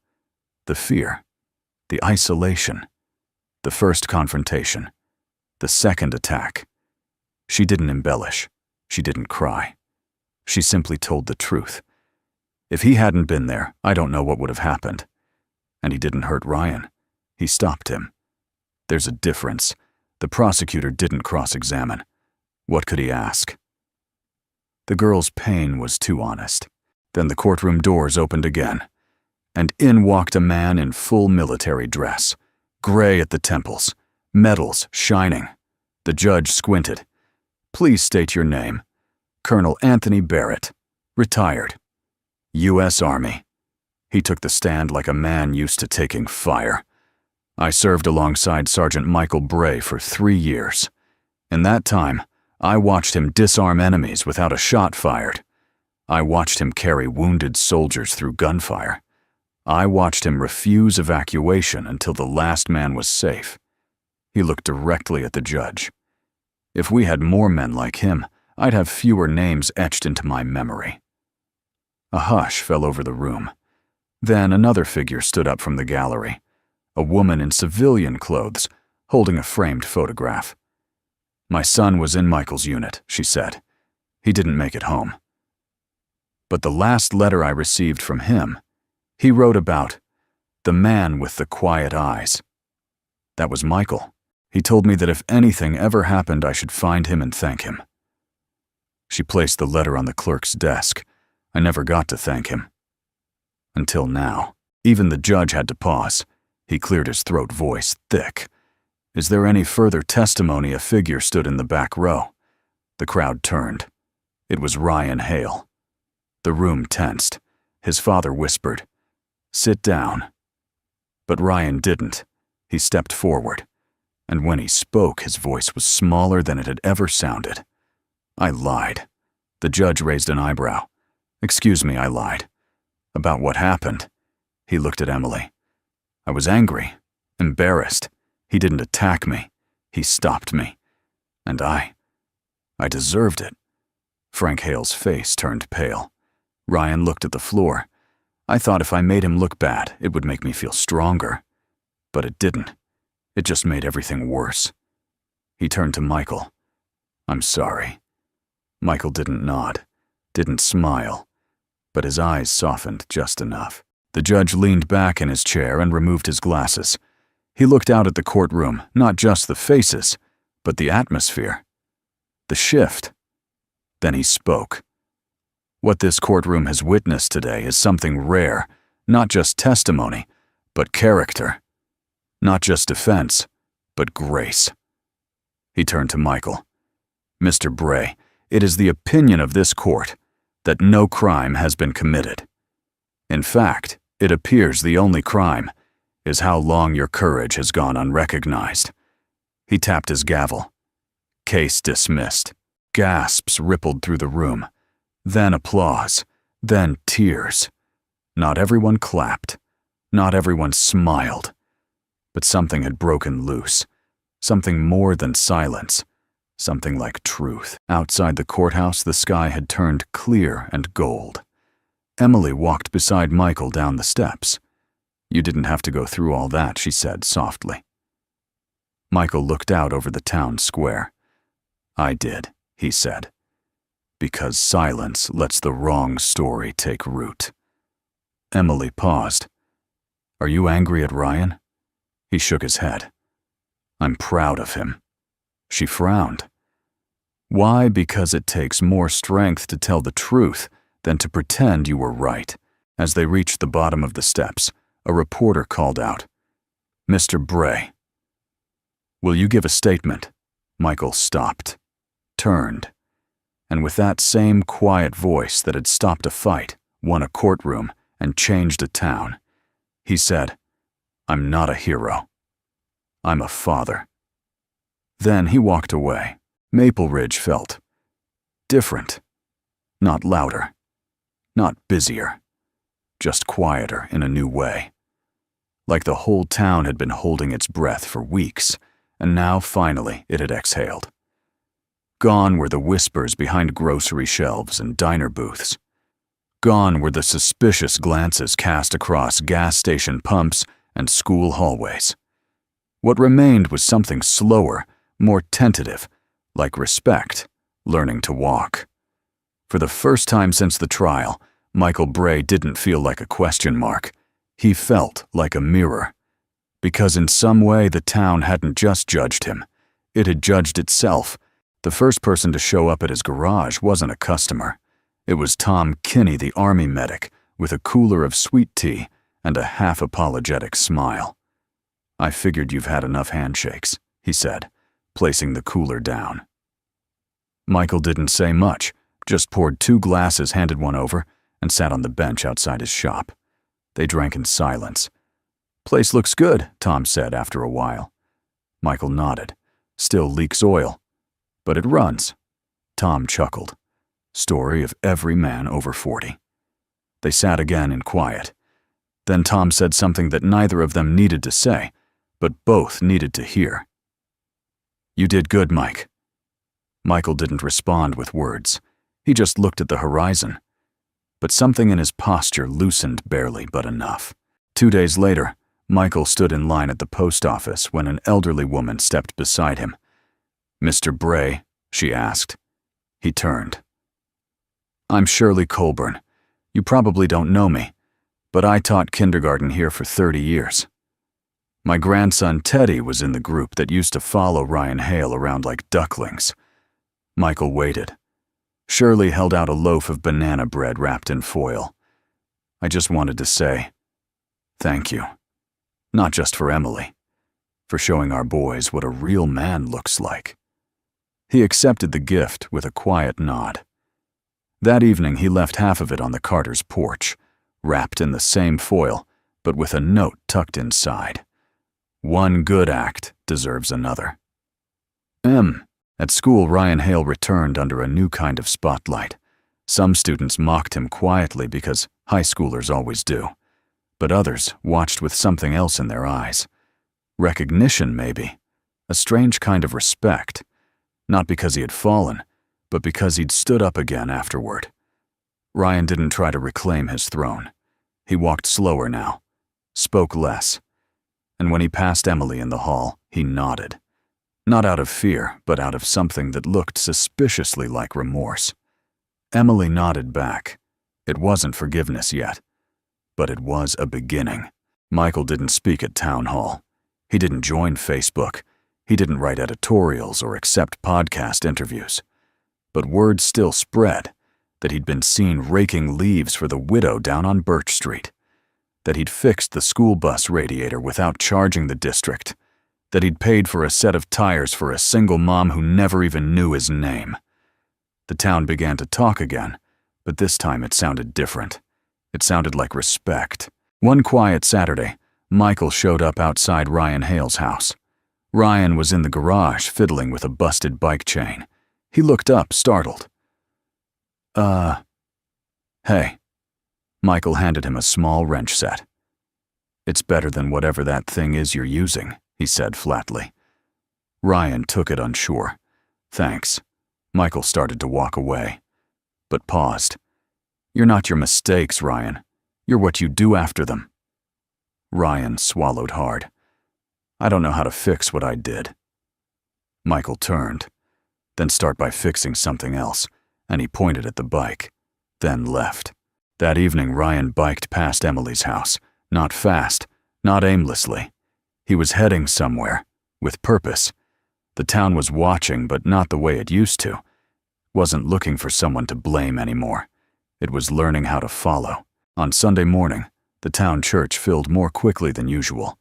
The fear, the isolation, the first confrontation, the second attack. She didn't embellish. She didn't cry. She simply told the truth. If he hadn't been there, I don't know what would have happened. And he didn't hurt Ryan. He stopped him. There's a difference. The prosecutor didn't cross-examine. What could he ask? The girl's pain was too honest. Then the courtroom doors opened again, and in walked a man in full military dress, gray at the temples, medals shining. The judge squinted. "Please state your name." "Colonel Anthony Barrett, retired, U.S. Army." He took the stand like a man used to taking fire. "I served alongside Sergeant Michael Bray for 3 years. In that time, I watched him disarm enemies without a shot fired. I watched him carry wounded soldiers through gunfire. I watched him refuse evacuation until the last man was safe." He looked directly at the judge. "If we had more men like him, I'd have fewer names etched into my memory." A hush fell over the room. Then another figure stood up from the gallery, a woman in civilian clothes, holding a framed photograph. "My son was in Michael's unit," she said. "He didn't make it home. But the last letter I received from him, he wrote about the man with the quiet eyes. That was Michael. He told me that if anything ever happened, I should find him and thank him." She placed the letter on the clerk's desk. I never got to thank him. Until now. Even the judge had to pause. He cleared his throat, voice thick. "Is there any further testimony?" A figure stood in the back row. The crowd turned. It was Ryan Hale. The room tensed. His father whispered, "Sit down." But Ryan didn't. He stepped forward. And when he spoke, his voice was smaller than it had ever sounded. "I lied." The judge raised an eyebrow. "Excuse me, I lied. About what happened?" He looked at Emily. "I was angry, embarrassed. He didn't attack me. He stopped me. And I deserved it." Frank Hale's face turned pale. Ryan looked at the floor. "I thought if I made him look bad, it would make me feel stronger. But it didn't. It just made everything worse." He turned to Michael. "I'm sorry." Michael didn't nod, didn't smile, but his eyes softened just enough. The judge leaned back in his chair and removed his glasses. He looked out at the courtroom, not just the faces, but the atmosphere, the shift. Then he spoke. "What this courtroom has witnessed today is something rare, not just testimony, but character. Not just defense, but grace." He turned to Michael. "Mr. Bray, it is the opinion of this court that no crime has been committed. In fact, it appears the only crime is how long your courage has gone unrecognized." He tapped his gavel. "Case dismissed." Gasps rippled through the room. Then applause. Then tears. Not everyone clapped. Not everyone smiled. But something had broken loose. Something more than silence. Something like truth. Outside the courthouse, the sky had turned clear and gold. Emily walked beside Michael down the steps. "You didn't have to go through all that," she said softly. Michael looked out over the town square. "I did," he said, "because silence lets the wrong story take root." Emily paused. "Are you angry at Ryan?" He shook his head. "I'm proud of him." She frowned. "Why? Because it takes more strength to tell the truth than to pretend you were right." As they reached the bottom of the steps, a reporter called out, "Mr. Bray, will you give a statement?" Michael stopped, turned, and with that same quiet voice that had stopped a fight, won a courtroom, and changed a town, he said, "I'm not a hero. I'm a father." Then he walked away. Maple Ridge felt different. Not louder, not busier, just quieter in a new way. Like the whole town had been holding its breath for weeks, and now finally it had exhaled. Gone were the whispers behind grocery shelves and diner booths. Gone were the suspicious glances cast across gas station pumps and school hallways. What remained was something slower, more tentative, like respect, learning to walk. For the first time since the trial, Michael Bray didn't feel like a question mark. He felt like a mirror. Because in some way the town hadn't just judged him. It had judged itself. The first person to show up at his garage wasn't a customer. It was Tom Kinney, the army medic, with a cooler of sweet tea and a half-apologetic smile. "I figured you've had enough handshakes," he said, placing the cooler down. Michael didn't say much, just poured 2 glasses, handed one over, and sat on the bench outside his shop. They drank in silence. "Place looks good," Tom said after a while. Michael nodded. "Still leaks oil. But it runs." Tom chuckled. Story of every man over 40. They sat again in quiet. Then Tom said something that neither of them needed to say, but both needed to hear. "You did good, Mike." Michael didn't respond with words. He just looked at the horizon. But something in his posture loosened barely but enough. 2 days later, Michael stood in line at the post office when an elderly woman stepped beside him. "Mr. Bray?" she asked. He turned. "I'm Shirley Colburn. You probably don't know me, but I taught kindergarten here for 30 years. My grandson Teddy was in the group that used to follow Ryan Hale around like ducklings." Michael waited. Shirley held out a loaf of banana bread wrapped in foil. "I just wanted to say thank you. Not just for Emily, for showing our boys what a real man looks like." He accepted the gift with a quiet nod. That evening he left half of it on the Carters' porch, wrapped in the same foil, but with a note tucked inside. One good act deserves another. At school, Ryan Hale returned under a new kind of spotlight. Some students mocked him quietly because high schoolers always do, but others watched with something else in their eyes. Recognition, maybe. A strange kind of respect. Not because he had fallen, but because he'd stood up again afterward. Ryan didn't try to reclaim his throne. He walked slower now, spoke less, and when he passed Emily in the hall, he nodded. Not out of fear, but out of something that looked suspiciously like remorse. Emily nodded back. It wasn't forgiveness yet, but it was a beginning. Michael didn't speak at town hall. He didn't join Facebook. He didn't write editorials or accept podcast interviews. But word still spread that he'd been seen raking leaves for the widow down on Birch Street, that he'd fixed the school bus radiator without charging the district, that he'd paid for a set of tires for a single mom who never even knew his name. The town began to talk again, but this time it sounded different. It sounded like respect. One quiet Saturday, Michael showed up outside Ryan Hale's house. Ryan was in the garage fiddling with a busted bike chain. He looked up, startled. Hey." Michael handed him a small wrench set. "It's better than whatever that thing is you're using," he said flatly. Ryan took it unsure. "Thanks." Michael started to walk away, but paused. "You're not your mistakes, Ryan. You're what you do after them." Ryan swallowed hard. "I don't know how to fix what I did." Michael turned. "Then start by fixing something else," and he pointed at the bike, then left. That evening, Ryan biked past Emily's house, not fast, not aimlessly. He was heading somewhere, with purpose. The town was watching, but not the way it used to. Wasn't looking for someone to blame anymore. It was learning how to follow. On Sunday morning, the town church filled more quickly than usual.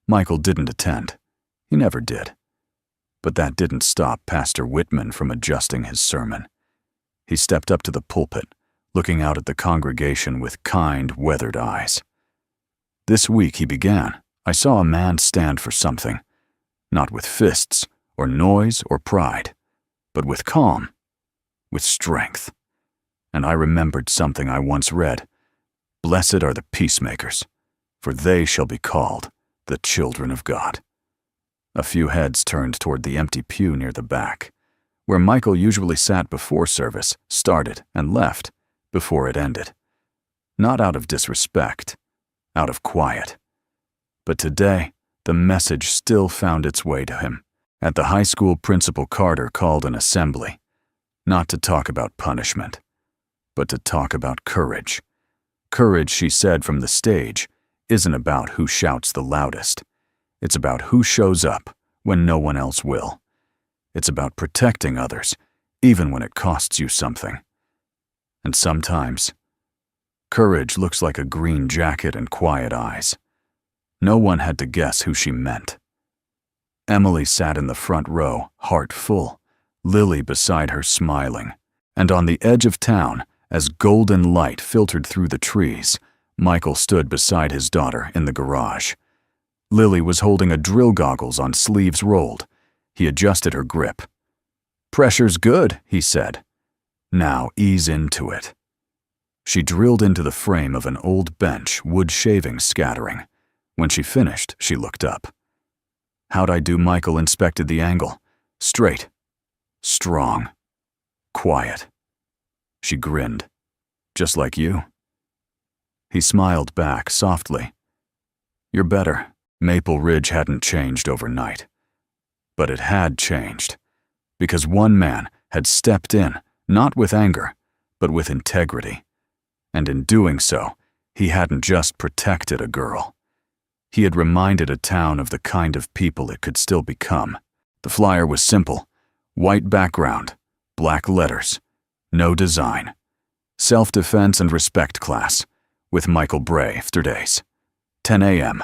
Michael didn't attend. He never did. But that didn't stop Pastor Whitman from adjusting his sermon. He stepped up to the pulpit, looking out at the congregation with kind, weathered eyes. This week, he began, I saw a man stand for something, not with fists or noise or pride, but with calm, with strength. And I remembered something I once read. Blessed are the peacemakers, for they shall be called the children of God. A few heads turned toward the empty pew near the back, where Michael usually sat before service started and left before it ended. Not out of disrespect, out of quiet. But today, the message still found its way to him. At the high school, Principal Carter called an assembly, not to talk about punishment, but to talk about courage. Courage, she said from the stage, isn't about who shouts the loudest. It's about who shows up when no one else will. It's about protecting others, even when it costs you something. And sometimes, courage looks like a green jacket and quiet eyes. No one had to guess who she meant. Emily sat in the front row, heart full, Lily beside her smiling, and on the edge of town, as golden light filtered through the trees, Michael stood beside his daughter in the garage. Lily was holding a drill goggles on sleeves rolled. He adjusted her grip. "Pressure's good," he said. "Now ease into it." She drilled into the frame of an old bench, wood shavings scattering. When she finished, she looked up. "How'd I do?" Michael inspected the angle. "Straight. Strong. Quiet." She grinned. "Just like you." He smiled back softly. "You're better." Maple Ridge hadn't changed overnight. But it had changed, because one man had stepped in, not with anger, but with integrity. And in doing so, he hadn't just protected a girl. He had reminded a town of the kind of people it could still become. The flyer was simple: white background, black letters, no design. Self-defense and respect class, with Michael Bray, Yesterdays. 10 a.m.,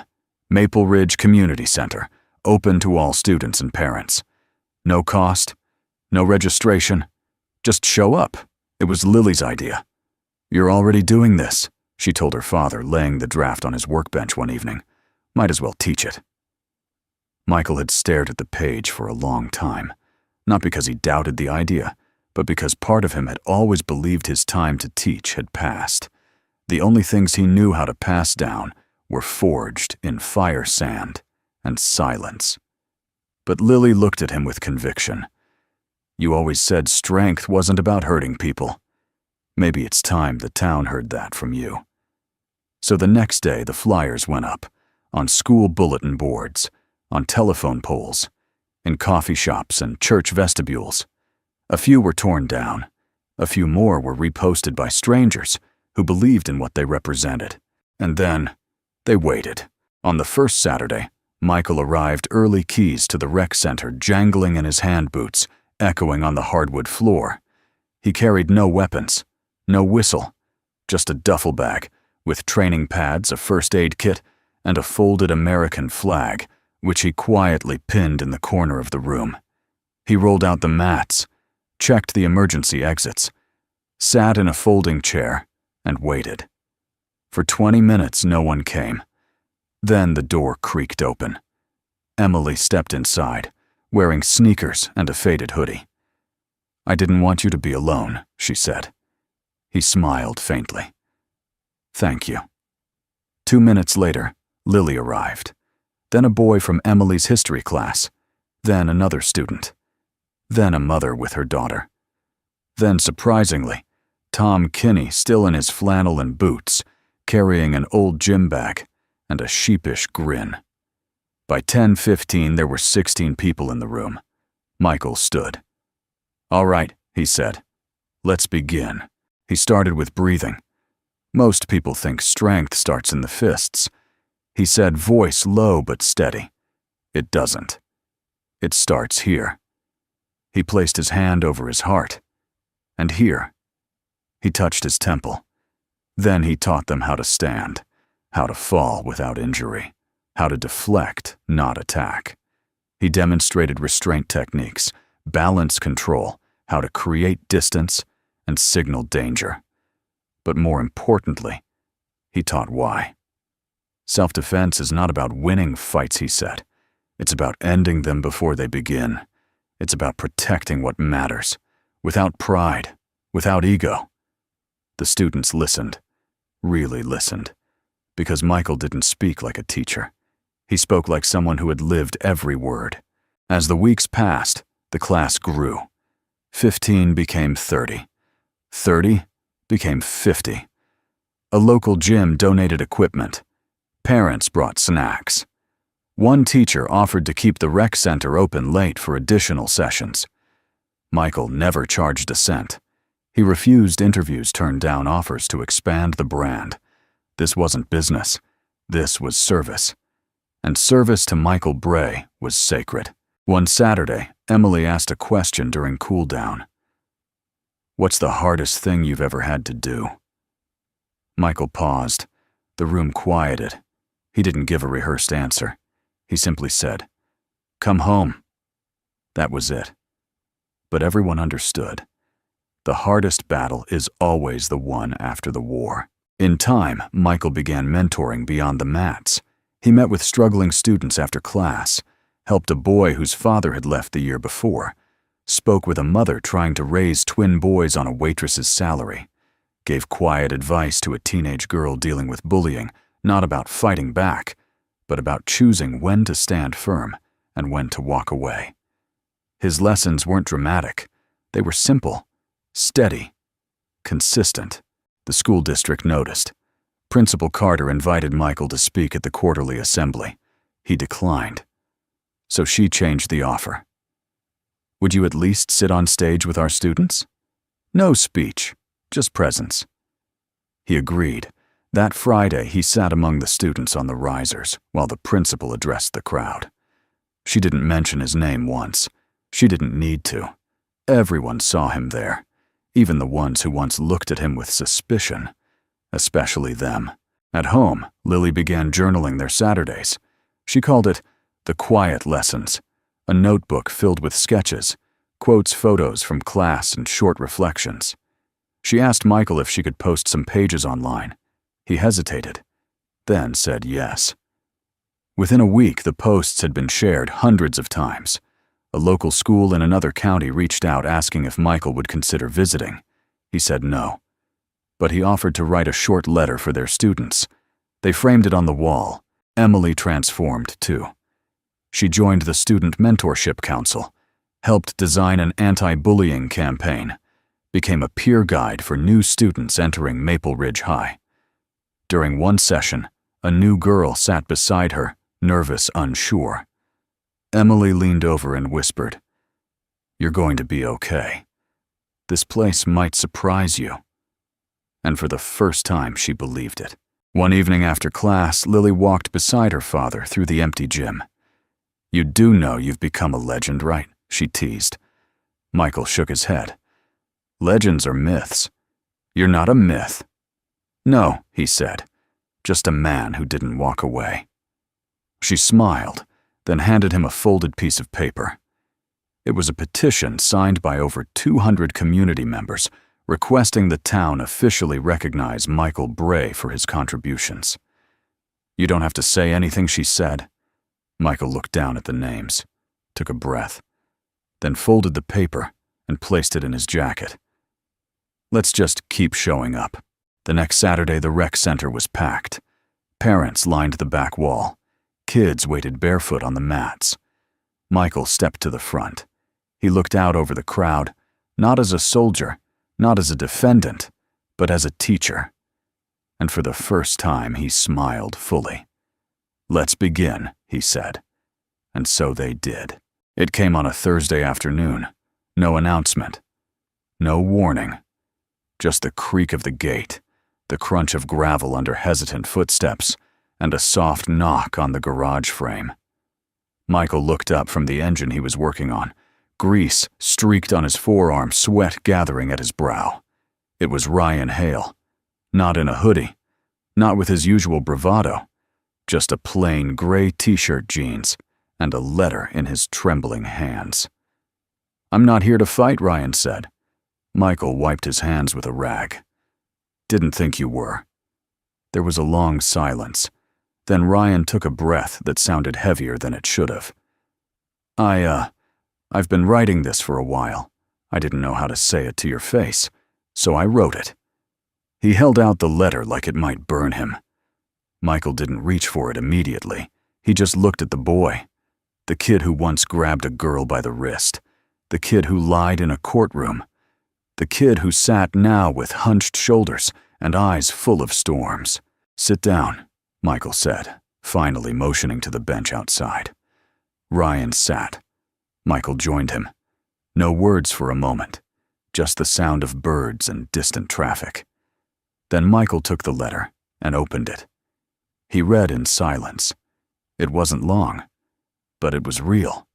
Maple Ridge Community Center, open to all students and parents. No cost, no registration, just show up. It was Lily's idea. "You're already doing this," she told her father, laying the draft on his workbench one evening. "Might as well teach it." Michael had stared at the page for a long time, not because he doubted the idea, but because part of him had always believed his time to teach had passed. The only things he knew how to pass down were forged in fire sand and silence. But Lily looked at him with conviction. "You always said strength wasn't about hurting people. Maybe it's time the town heard that from you." So the next day, the flyers went up, on school bulletin boards, on telephone poles, in coffee shops and church vestibules. A few were torn down. A few more were reposted by strangers who believed in what they represented. And then they waited. On the first Saturday, Michael arrived early, keys to the rec center jangling in his hand boots, echoing on the hardwood floor. He carried no weapons, no whistle, just a duffel bag with training pads, a first aid kit, and a folded American flag, which he quietly pinned in the corner of the room. He rolled out the mats, checked the emergency exits, sat in a folding chair, and waited. For 20 minutes, no one came. Then the door creaked open. Emily stepped inside, wearing sneakers and a faded hoodie. "I didn't want you to be alone," she said. He smiled faintly. "Thank you." 2 minutes later, Lily arrived. Then a boy from Emily's history class. Then another student. Then a mother with her daughter. Then, surprisingly, Tom Kinney, still in his flannel and boots, carrying an old gym bag and a sheepish grin. By 10:15, there were 16 people in the room. Michael stood. "All right," he said. "Let's begin." He started with breathing. Most people think strength starts in the fists. He said, voice low but steady. It doesn't. It starts here. He placed his hand over his heart. And here. He touched his temple. Then he taught them how to stand, how to fall without injury, how to deflect, not attack. He demonstrated restraint techniques, balance control, how to create distance, and signal danger. But more importantly, he taught why. Self-defense is not about winning fights, he said. It's about ending them before they begin. It's about protecting what matters, without pride, without ego. The students listened, really listened, because Michael didn't speak like a teacher. He spoke like someone who had lived every word. As the weeks passed, the class grew. 15 became 30. 30 became 50. A local gym donated equipment. Parents brought snacks. One teacher offered to keep the rec center open late for additional sessions. Michael never charged a cent. He refused interviews, turned down offers to expand the brand. This wasn't business. This was service. And service to Michael Bray was sacred. One Saturday, Emily asked a question during cool down. "What's the hardest thing you've ever had to do?" Michael paused. The room quieted. He didn't give a rehearsed answer. He simply said, "Come home." That was it. But everyone understood. The hardest battle is always the one after the war. In time, Michael began mentoring beyond the mats. He met with struggling students after class, helped a boy whose father had left the year before, spoke with a mother trying to raise twin boys on a waitress's salary, gave quiet advice to a teenage girl dealing with bullying, not about fighting back, but about choosing when to stand firm and when to walk away. His lessons weren't dramatic. They were simple, steady, consistent. The school district noticed. Principal Carter invited Michael to speak at the quarterly assembly. He declined. So she changed the offer. "Would you at least sit on stage with our students?" "No speech, just presence." He agreed. That Friday, he sat among the students on the risers while the principal addressed the crowd. She didn't mention his name once. She didn't need to. Everyone saw him there, even the ones who once looked at him with suspicion, especially them. At home, Lily began journaling their Saturdays. She called it the quiet lessons, a notebook filled with sketches, quotes, photos from class, and short reflections. She asked Michael if she could post some pages online. He hesitated, then said yes. Within a week, the posts had been shared hundreds of times. A local school in another county reached out asking if Michael would consider visiting. He said no, but he offered to write a short letter for their students. They framed it on the wall. Emily transformed too. She joined the Student Mentorship Council, helped design an anti-bullying campaign, became a peer guide for new students entering Maple Ridge High. During one session, a new girl sat beside her, nervous, unsure. Emily leaned over and whispered, "You're going to be okay. This place might surprise you." And for the first time, she believed it. One evening after class, Lily walked beside her father through the empty gym. "You do know you've become a legend, right?" she teased. Michael shook his head. "Legends are myths. You're not a myth." "No," he said, "just a man who didn't walk away." She smiled, then handed him a folded piece of paper. It was a petition signed by over 200 community members requesting the town officially recognize Michael Bray for his contributions. "You don't have to say anything," she said. Michael looked down at the names, took a breath, then folded the paper and placed it in his jacket. "Let's just keep showing up." The next Saturday, the rec center was packed. Parents lined the back wall. Kids waited barefoot on the mats. Michael stepped to the front. He looked out over the crowd, not as a soldier, not as a defendant, but as a teacher. And for the first time, he smiled fully. "Let's begin," he said. And so they did. It came on a Thursday afternoon. No announcement. No warning. Just the creak of the gate, the crunch of gravel under hesitant footsteps, and a soft knock on the garage frame. Michael looked up from the engine he was working on. Grease streaked on his forearm, sweat gathering at his brow. It was Ryan Hale. Not in a hoodie, not with his usual bravado, just a plain gray t-shirt, jeans, and a letter in his trembling hands. "I'm not here to fight," Ryan said. Michael wiped his hands with a rag. "Didn't think you were." There was a long silence. Then Ryan took a breath that sounded heavier than it should have. I've been writing this for a while. I didn't know how to say it to your face, so I wrote it." He held out the letter like it might burn him. Michael didn't reach for it immediately. He just looked at the boy. The kid who once grabbed a girl by the wrist. The kid who lied in a courtroom. The kid who sat now with hunched shoulders and eyes full of storms. "Sit down," Michael said, finally motioning to the bench outside. Ryan sat. Michael joined him. No words for a moment, just the sound of birds and distant traffic. Then Michael took the letter and opened it. He read in silence. It wasn't long, but it was real.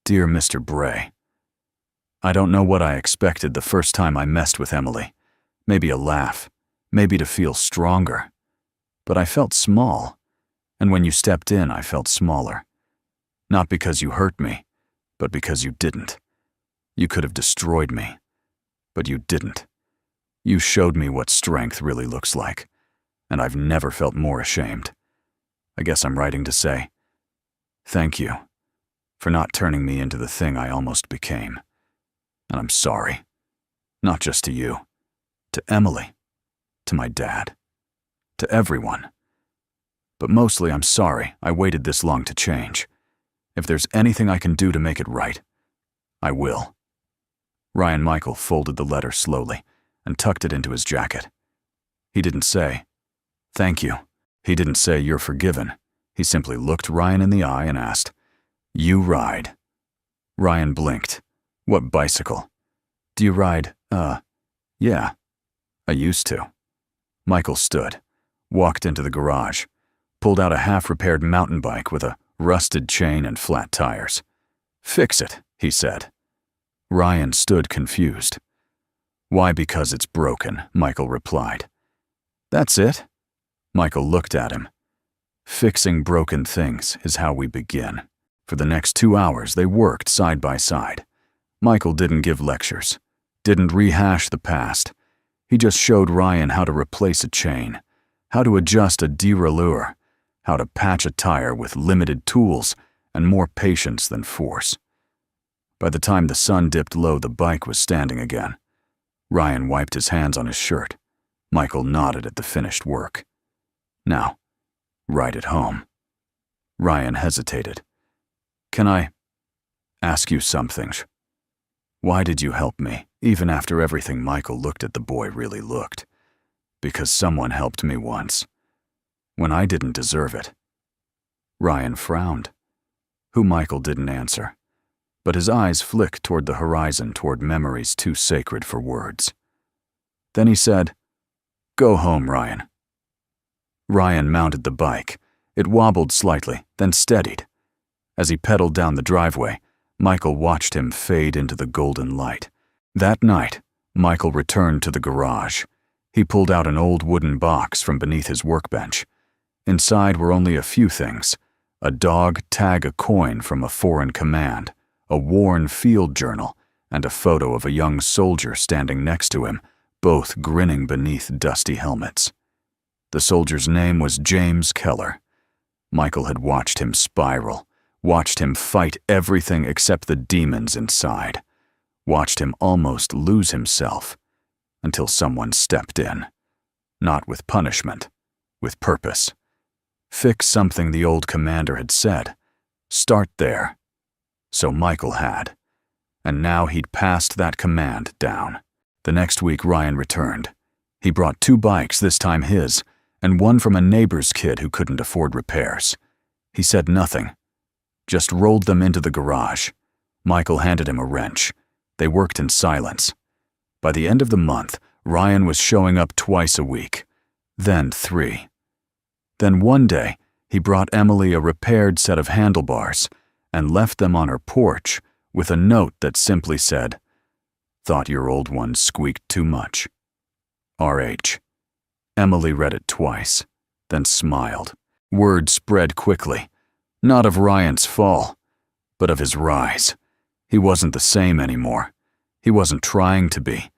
"Dear Mr. Bray, I don't know what I expected the first time I messed with Emily. Maybe a laugh, maybe to feel stronger. But I felt small, and when you stepped in, I felt smaller. Not because you hurt me, but because you didn't. You could have destroyed me, but you didn't. You showed me what strength really looks like, and I've never felt more ashamed. I guess I'm writing to say, thank you for not turning me into the thing I almost became. And I'm sorry, not just to you, to Emily, to my dad, to everyone. But mostly I'm sorry I waited this long to change. If there's anything I can do to make it right, I will." Ryan Michael folded the letter slowly and tucked it into his jacket. He didn't say, "Thank you." He didn't say, "You're forgiven." He simply looked Ryan in the eye and asked, "You ride?" Ryan blinked. "What bicycle?" "Do you ride, yeah, I used to." Michael stood, walked into the garage, pulled out a half-repaired mountain bike with a rusted chain and flat tires. "Fix it," he said. Ryan stood confused. "Why, because it's broken," Michael replied. "That's it?" Michael looked at him. "Fixing broken things is how we begin." For the next 2 hours, they worked side by side. Michael didn't give lectures, didn't rehash the past. He just showed Ryan how to replace a chain, how to adjust a derailleur, how to patch a tire with limited tools and more patience than force. By the time the sun dipped low, the bike was standing again. Ryan wiped his hands on his shirt. Michael nodded at the finished work. "Now, ride it home." Ryan hesitated. "Can I ask you something? Why did you help me, even after everything?" Michael looked at the boy really looked. "Because someone helped me once, when I didn't deserve it." Ryan frowned. Who Michael didn't answer, but his eyes flicked toward the horizon, toward memories too sacred for words. Then he said, "Go home, Ryan." Ryan mounted the bike. It wobbled slightly, then steadied. As he pedaled down the driveway, Michael watched him fade into the golden light. That night, Michael returned to the garage. He pulled out an old wooden box from beneath his workbench. Inside were only a few things: a dog tag, a coin from a foreign command, a worn field journal, and a photo of a young soldier standing next to him, both grinning beneath dusty helmets. The soldier's name was James Keller. Michael had watched him spiral, watched him fight everything except the demons inside, watched him almost lose himself, until someone stepped in. Not with punishment, with purpose. Fix something the old commander had said. Start there. So Michael had. And now he'd passed that command down. The next week Ryan returned. He brought 2 bikes, this time his, and one from a neighbor's kid who couldn't afford repairs. He said nothing, just rolled them into the garage. Michael handed him a wrench. They worked in silence. By the end of the month, Ryan was showing up twice a week, then 3. Then one day, he brought Emily a repaired set of handlebars and left them on her porch with a note that simply said, "Thought your old one squeaked too much. R.H." Emily read it twice, then smiled. Word spread quickly. Not of Ryan's fall, but of his rise. He wasn't the same anymore. He wasn't trying to be.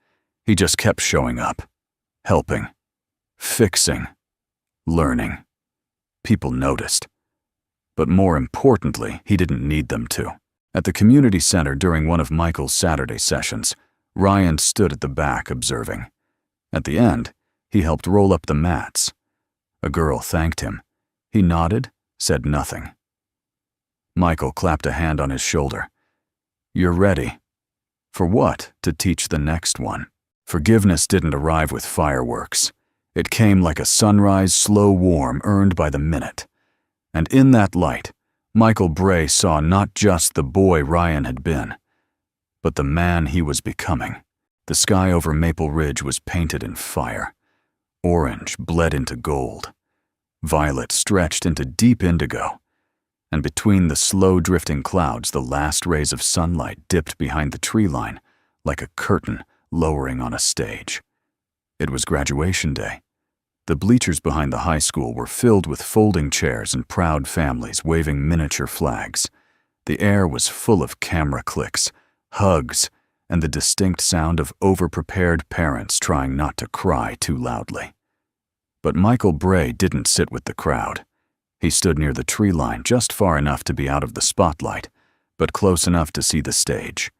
He just kept showing up, helping, fixing, learning. People noticed. But more importantly, he didn't need them to. At the community center during one of Michael's Saturday sessions, Ryan stood at the back observing. At the end, he helped roll up the mats. A girl thanked him. He nodded, said nothing. Michael clapped a hand on his shoulder. "You're ready." For what? To teach the next one. Forgiveness didn't arrive with fireworks. It came like a sunrise, slow warm, earned by the minute. And in that light, Michael Bray saw not just the boy Ryan had been, but the man he was becoming. The sky over Maple Ridge was painted in fire. Orange bled into gold. Violet stretched into deep indigo. And between the slow drifting clouds, the last rays of sunlight dipped behind the tree line like a curtain lowering on a stage. It was graduation day. The bleachers behind the high school were filled with folding chairs and proud families waving miniature flags. The air was full of camera clicks, hugs, and the distinct sound of over-prepared parents trying not to cry too loudly. But Michael Bray didn't sit with the crowd. He stood near the tree line, just far enough to be out of the spotlight, but close enough to see the stage.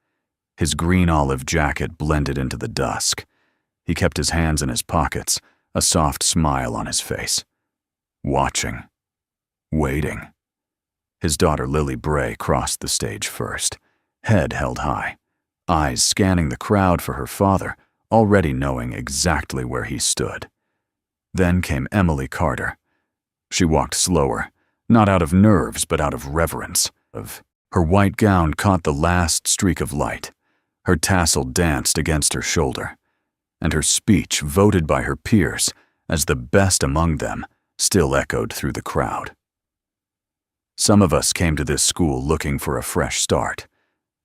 His green-olive jacket blended into the dusk. He kept his hands in his pockets, a soft smile on his face. Watching. Waiting. His daughter Lily Bray crossed the stage first, head held high, eyes scanning the crowd for her father, already knowing exactly where he stood. Then came Emily Carter. She walked slower, not out of nerves but out of reverence. Her white gown caught the last streak of light. Her tassel danced against her shoulder. And her speech, voted by her peers as the best among them, still echoed through the crowd. Some of us came to this school looking for a fresh start.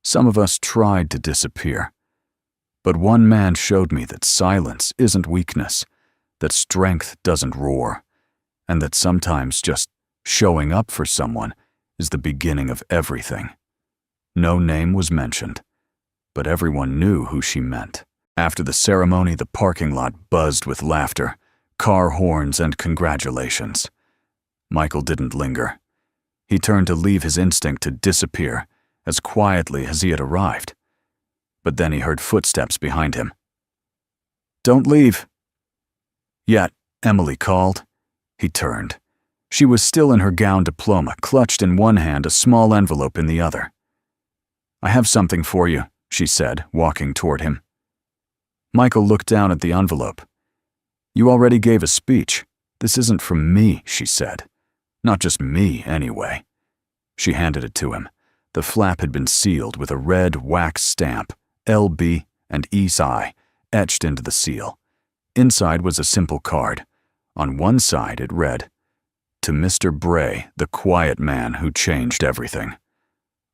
Some of us tried to disappear. But one man showed me that silence isn't weakness, that strength doesn't roar, and that sometimes just showing up for someone is the beginning of everything. No name was mentioned, but everyone knew who she meant. After the ceremony, the parking lot buzzed with laughter, car horns, and congratulations. Michael didn't linger. He turned to leave his instinct to disappear as quietly as he had arrived. But then he heard footsteps behind him. "Don't leave." "Yet," Emily called. He turned. She was still in her gown diploma, clutched in one hand, a small envelope in the other. "I have something for you," she said, walking toward him. Michael looked down at the envelope. "You already gave a speech. This isn't from me," she said. "Not just me, anyway." She handed it to him. The flap had been sealed with a red wax stamp, LB and ESI, etched into the seal. Inside was a simple card. On one side it read, "To Mr. Bray, the quiet man who changed everything."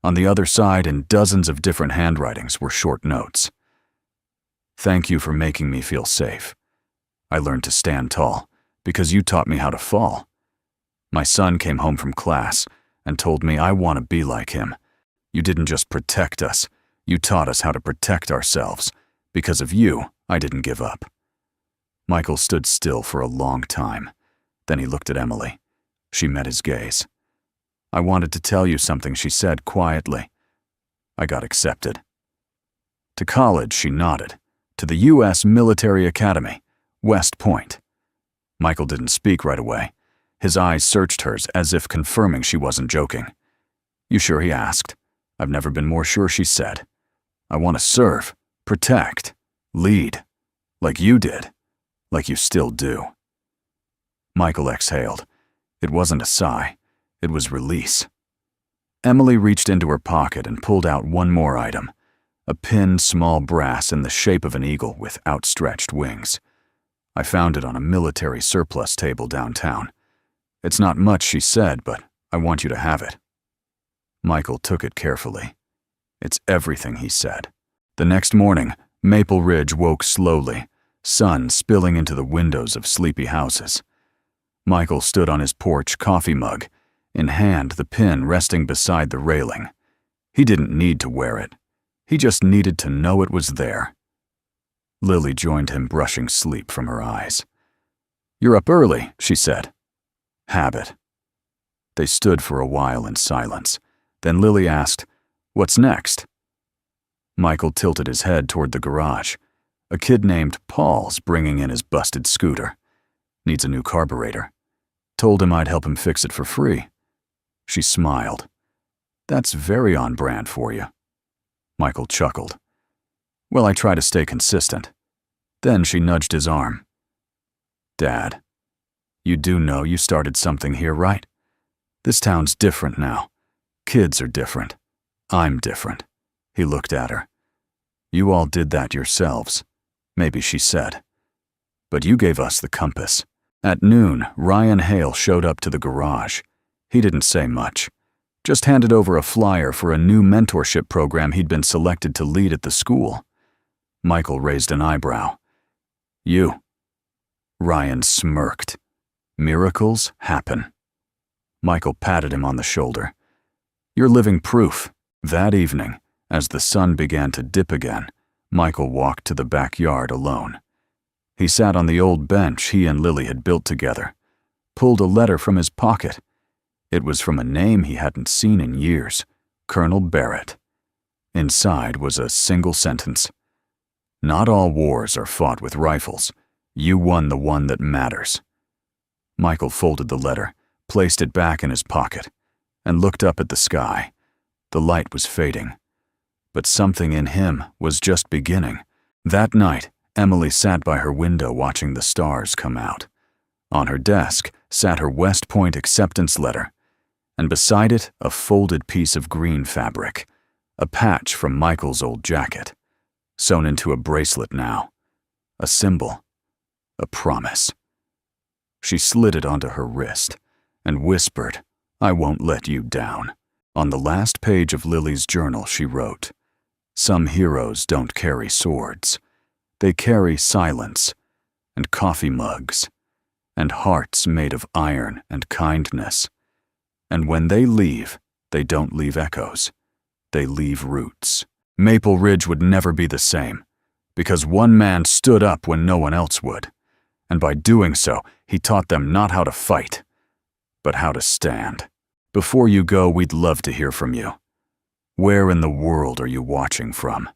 On the other side, in dozens of different handwritings, were short notes. "Thank you for making me feel safe. I learned to stand tall because you taught me how to fall. My son came home from class and told me I want to be like him. You didn't just protect us, you taught us how to protect ourselves. Because of you, I didn't give up." Michael stood still for a long time. Then he looked at Emily. She met his gaze. "I wanted to tell you something," she said quietly. "I got accepted." "To college," she nodded. "To the U.S. Military Academy, West Point." Michael didn't speak right away. His eyes searched hers as if confirming she wasn't joking. "You sure?" he asked. "I've never been more sure," she said. "I want to serve, protect, lead, like you did, like you still do." Michael exhaled. It wasn't a sigh. It was release. Emily reached into her pocket and pulled out one more item. A pinned small brass in the shape of an eagle with outstretched wings. "I found it on a military surplus table downtown. It's not much," she said, "but I want you to have it." Michael took it carefully. "It's everything," he said. The next morning, Maple Ridge woke slowly, sun spilling into the windows of sleepy houses. Michael stood on his porch coffee mug, in hand the pin resting beside the railing. He didn't need to wear it. He just needed to know it was there. Lily joined him, brushing sleep from her eyes. "You're up early," she said. "Habit." They stood for a while in silence. Then Lily asked, "What's next?" Michael tilted his head toward the garage. "A kid named Paul's bringing in his busted scooter. Needs a new carburetor. Told him I'd help him fix it for free." She smiled. "That's very on brand for you." Michael chuckled. "Well, I try to stay consistent." Then she nudged his arm. "Dad, you do know you started something here, right? This town's different now. Kids are different. I'm different." He looked at her. "You all did that yourselves," maybe she said. "But you gave us the compass." At noon, Ryan Hale showed up to the garage. He didn't say much. Just handed over a flyer for a new mentorship program he'd been selected to lead at the school. Michael raised an eyebrow. "You?" Ryan smirked. "Miracles happen." Michael patted him on the shoulder. "You're living proof." That evening, as the sun began to dip again, Michael walked to the backyard alone. He sat on the old bench he and Lily had built together, pulled a letter from his pocket. It was from a name he hadn't seen in years, Colonel Barrett. Inside was a single sentence. "Not all wars are fought with rifles. You won the one that matters." Michael folded the letter, placed it back in his pocket, and looked up at the sky. The light was fading, but something in him was just beginning. That night, Emily sat by her window watching the stars come out. On her desk sat her West Point acceptance letter, and beside it a folded piece of green fabric, a patch from Michael's old jacket, sewn into a bracelet now, a symbol, a promise. She slid it onto her wrist and whispered, "I won't let you down." On the last page of Lily's journal she wrote, "Some heroes don't carry swords. They carry silence, and coffee mugs, and hearts made of iron and kindness. And when they leave, they don't leave echoes. They leave roots." Maple Ridge would never be the same, because one man stood up when no one else would. And by doing so, he taught them not how to fight, but how to stand. Before you go, we'd love to hear from you. Where in the world are you watching from?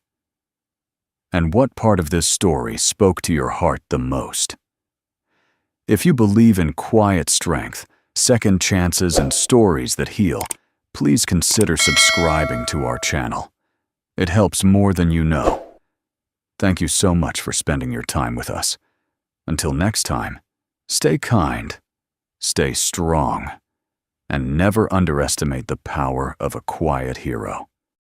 And what part of this story spoke to your heart the most? If you believe in quiet strength, second chances, and stories that heal, please consider subscribing to our channel. It helps more than you know. Thank you so much for spending your time with us. Until next time, stay kind, stay strong, and never underestimate the power of a quiet hero.